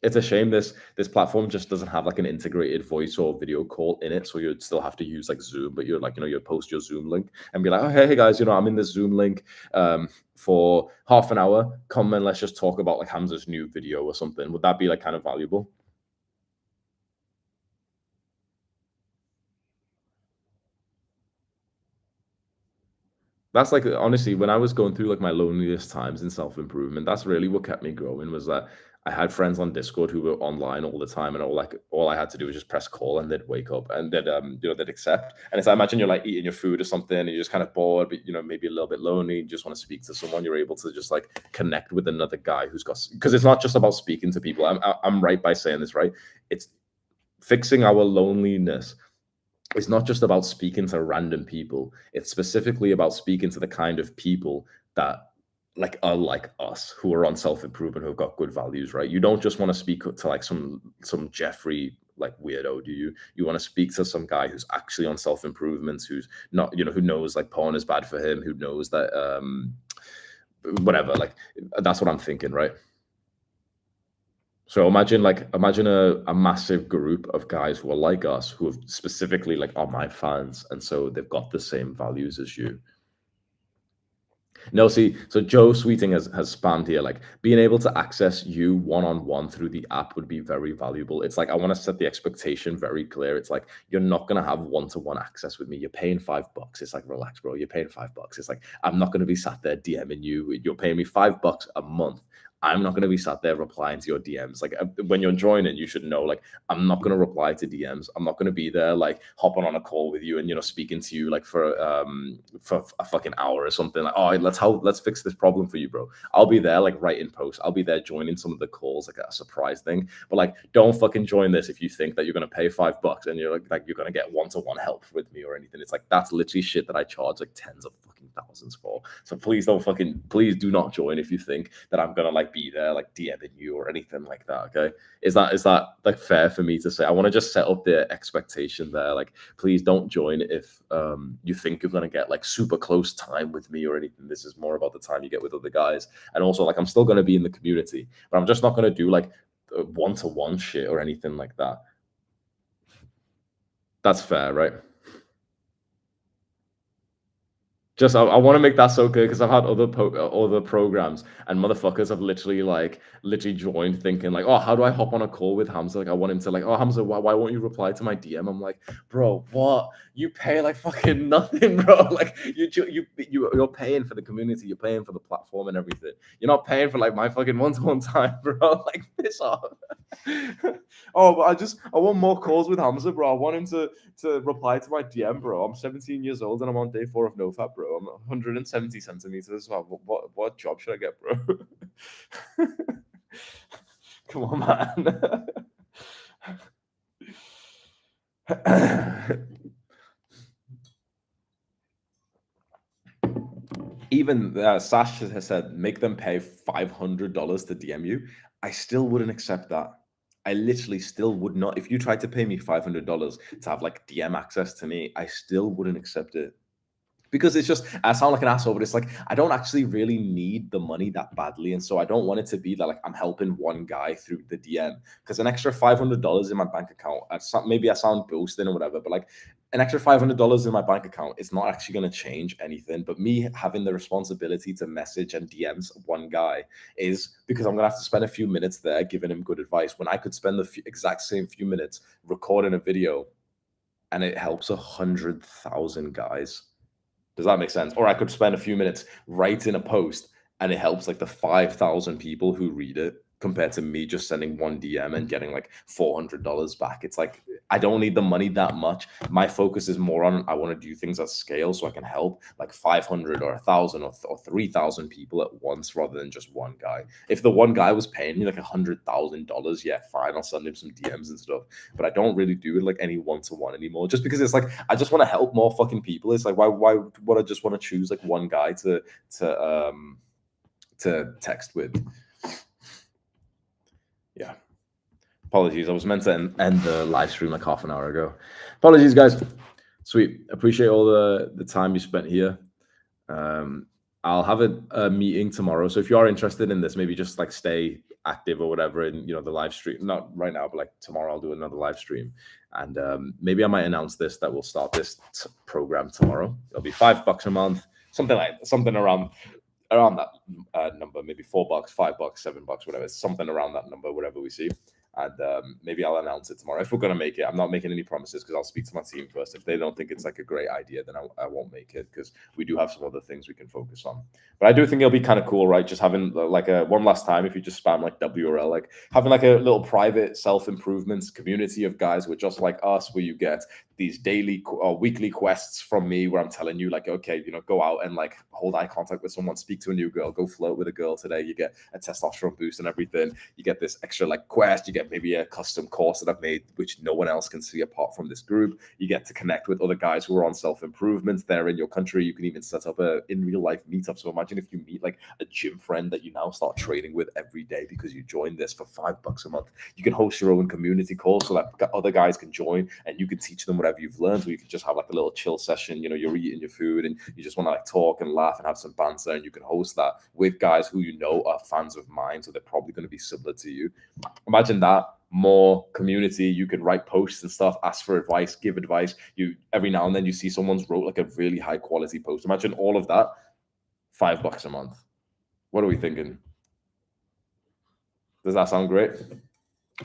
It's a shame this platform just doesn't have like an integrated voice or video call in it, so you'd still have to use like Zoom, but you're like, you'd post your Zoom link and be like, oh, hey guys, I'm in this Zoom link for half an hour. Come and let's just talk about like Hamza's new video or something. Would that be like kind of valuable? That's like honestly, when I was going through like my loneliest times in self-improvement, that's really what kept me growing was that I had friends on Discord who were online all the time and all I had to do was just press call and they'd wake up and they'd accept. And it's I imagine you're like eating your food or something and you're just kind of bored, but maybe a little bit lonely, you just want to speak to someone, you're able to just like connect with another guy who's got because it's not just about speaking to people. I'm right by saying this, right? It's fixing our loneliness. It's not just about speaking to random people. It's specifically about speaking to the kind of people that like are like us, who are on self-improvement, who've got good values, right? You don't just want to speak to like some Jeffrey like weirdo, do you? You want to speak to some guy who's actually on self-improvement, who's not, who knows like porn is bad for him, who knows that whatever, like that's what I'm thinking, right? So imagine a massive group of guys who are like us, who have specifically like are my fans, and so they've got the same values as you. No, see, so Joe Sweeting has spammed here, like being able to access you one on one through the app would be very valuable. It's like I want to set the expectation very clear. It's like you're not gonna have one to one access with me. You're paying $5. It's like relax, bro. You're paying $5. It's like I'm not gonna be sat there DMing you. You're paying me $5 a month. I'm not gonna be sat there replying to your DMs. Like when you're joining, you should know like I'm not gonna reply to DMs. I'm not gonna be there like hopping on a call with you and speaking to you like for a fucking hour or something. Like, oh, let's fix this problem for you, bro. I'll be there like writing posts. I'll be there joining some of the calls like a surprise thing. But like, don't fucking join this if you think that you're gonna pay $5 and you're like you're gonna get one to one help with me or anything. It's like that's literally shit that I charge like tens of fucking thousands for. So please do not join if you think that I'm gonna like be there like DMing you or anything like that. Okay, is that like fair for me to say? I want to just set up the expectation there. Like, please don't join if you think you're gonna get like super close time with me or anything. This is more about the time you get with other guys. And also, like, I'm still gonna be in the community, but I'm just not gonna do like one to one shit or anything like that. That's fair, right? Just I want to make that so clear because I've had other programs and motherfuckers have literally joined thinking like, oh, how do I hop on a call with Hamza? Like I want him to like, oh Hamza, why won't you reply to my DM? I'm like, bro, what? You pay like fucking nothing, bro. Like you're paying for the community, you're paying for the platform and everything. You're not paying for like my fucking one-to-one time, bro. Like piss off. Oh, but I want more calls with Hamza, bro. I want him to reply to my DM, bro. I'm 17 years old and I'm on day 4 of NoFap, bro. I'm 170 centimeters. What job should I get, bro? Come on, man. Even Sash has said, make them pay $500 to DM you. I still wouldn't accept that. I literally still would not. If you tried to pay me $500 to have like DM access to me, I still wouldn't accept it. Because it's just I sound like an asshole, but it's like I don't actually really need the money that badly, and so I don't want it to be that like I'm helping one guy through the DM because an extra $500 in my bank account. Maybe I sound boasting or whatever, but like an extra $500 in my bank account, it's not actually going to change anything. But me having the responsibility to message and DMs one guy is because I'm going to have to spend a few minutes there giving him good advice when I could spend the exact same few minutes recording a video, and it helps 100,000 guys. Does that make sense? Or I could spend a few minutes writing a post and it helps like the 5,000 people who read it compared to me just sending one DM and getting like $400 back. It's like, I don't need the money that much. My focus is more on, I want to do things at scale so I can help like 500 or 1,000 or 3,000 people at once rather than just one guy. If the one guy was paying me like $100,000, yeah, fine, I'll send him some DMs and stuff. But I don't really do it like any one-to-one anymore just because it's like, I just want to help more fucking people. It's like, why would I just want to choose like one guy to text with? Yeah. Apologies. I was meant to end the live stream like half an hour ago. Apologies, guys. Sweet. Appreciate all the time you spent here. I'll have a meeting tomorrow. So if you are interested in this, maybe just like stay active or whatever in the live stream. Not right now, but like tomorrow I'll do another live stream. And maybe I might announce that we'll start this program tomorrow. It'll be $5 a month, something around that number, maybe $4, $5, $7, whatever, something around that number, whatever we see. And maybe I'll announce it tomorrow if we're gonna make it. I'm not making any promises because I'll speak to my team first. If they don't think it's like a great idea, then I won't make it because we do have some other things we can focus on. But I do think it'll be kind of cool, right? Just having like a one last time, if you just spam like WRL, like having like a little private self-improvements community of guys who are just like us, where you get these daily or weekly quests from me where I'm telling you like, okay, go out and like hold eye contact with someone, speak to a new girl, go flirt with a girl today. You get a testosterone boost and everything. You get this extra like quest. You get maybe a custom course that I've made, which no one else can see apart from this group. You get to connect with other guys who are on self-improvement. They're in your country. You can even set up a in real life meetup. So imagine if you meet like a gym friend that you now start trading with every day because you joined this for $5 a month. You can host your own community call so that other guys can join and you can teach them whatever you've learned. Or you can just have like a little chill session. You're eating your food and you just want to like talk and laugh and have some banter, and you can host that with guys who are fans of mine, so they're probably going to be similar to you. Imagine that. More community. You could write posts and stuff, ask for advice, give advice. You every now and then you see someone's wrote like a really high quality post. Imagine all of that $5 a month. What are we thinking? Does that sound great?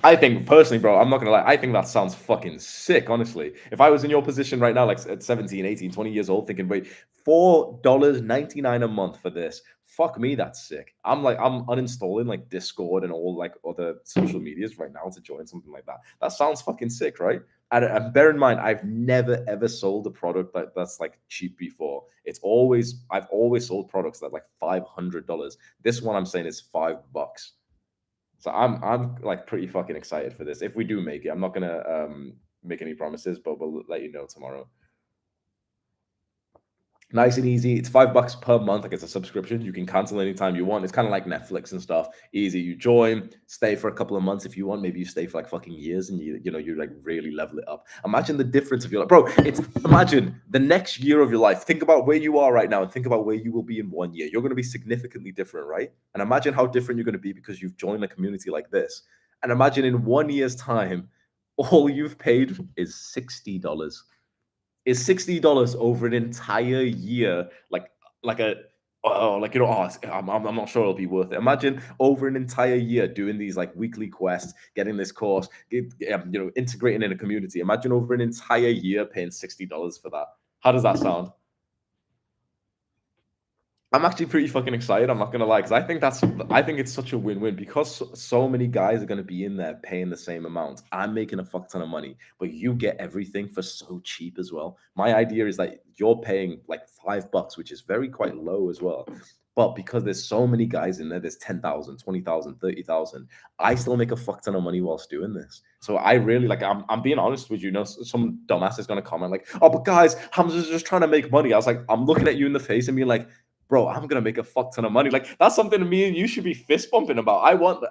I think personally, bro, I'm not gonna lie, I think that sounds fucking sick, honestly. If I was in your position right now, like at 17, 18, 20 years old, thinking, wait, $4.99 a month for this. Fuck me, that's sick. I'm uninstalling like Discord and all like other social medias right now to join something like that. That sounds fucking sick, right? And bear in mind, I've never ever sold a product that's like cheap before. I've always sold products that like $500. This one I'm saying is $5. So I'm like pretty fucking excited for this. If we do make it, I'm not gonna make any promises, but we'll let you know tomorrow. Nice and easy. It's $5 per month. Like it's a subscription. You can cancel anytime you want. It's kind of like Netflix and stuff. Easy. You join, stay for a couple of months if you want. Maybe you stay for like fucking years and you like really level it up. Imagine the difference of your life. Bro, it's imagine the next year of your life. Think about where you are right now and think about where you will be in 1 year. You're gonna be significantly different, right? And imagine how different you're gonna be because you've joined a community like this. And imagine in 1 year's time, all you've paid is $60 is $60 over an entire year, like a like I'm not sure it'll be worth it. Imagine over an entire year doing these like weekly quests, getting this course, integrating in a community. Imagine over an entire year paying $60 for that. How does that sound? I'm actually pretty fucking excited. I'm not gonna lie, because I think it's such a win-win because so many guys are gonna be in there paying the same amount. I'm making a fuck ton of money, but you get everything for so cheap as well. My idea is that you're paying like $5, which is very quite low as well. But because there's so many guys in there, there's 10,000, 20,000, 30,000. I still make a fuck ton of money whilst doing this. So I really like I'm being honest with you. Some dumbass is gonna comment like, oh, but guys, Hamza's just trying to make money. I was like, I'm looking at you in the face and being like, bro, I'm gonna make a fuck ton of money. Like that's something me and you should be fist bumping about.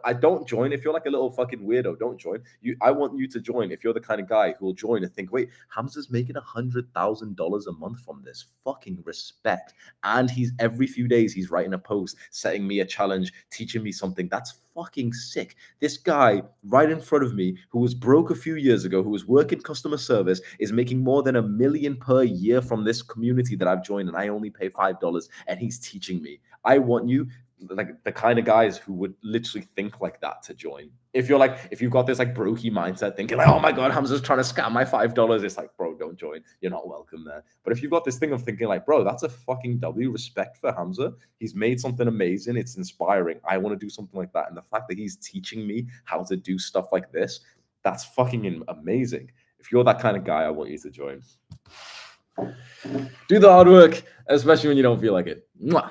I don't join if you're like a little fucking weirdo. Don't join. I want you to join if you're the kind of guy who will join and think, wait, Hamza's making $100,000 a month from this. Fucking respect. And he's every few days he's writing a post, setting me a challenge, teaching me something. That's fucking sick. This guy right in front of me, who was broke a few years ago, who was working customer service, is making more than $1 million per year from this community that I've joined, and I only pay $5, and he's teaching me. I want you, like the kind of guys who would literally think like that to join. If you've got this like brokey mindset thinking like, oh my God, Hamza's trying to scam my $5, it's like, bro, don't join. You're not welcome there. But if you've got this thing of thinking like, bro, that's a fucking W, respect for Hamza. He's made something amazing. It's inspiring. I want to do something like that. And the fact that he's teaching me how to do stuff like this, that's fucking amazing. If you're that kind of guy, I want you to join. Do the hard work, especially when you don't feel like it. Mwah.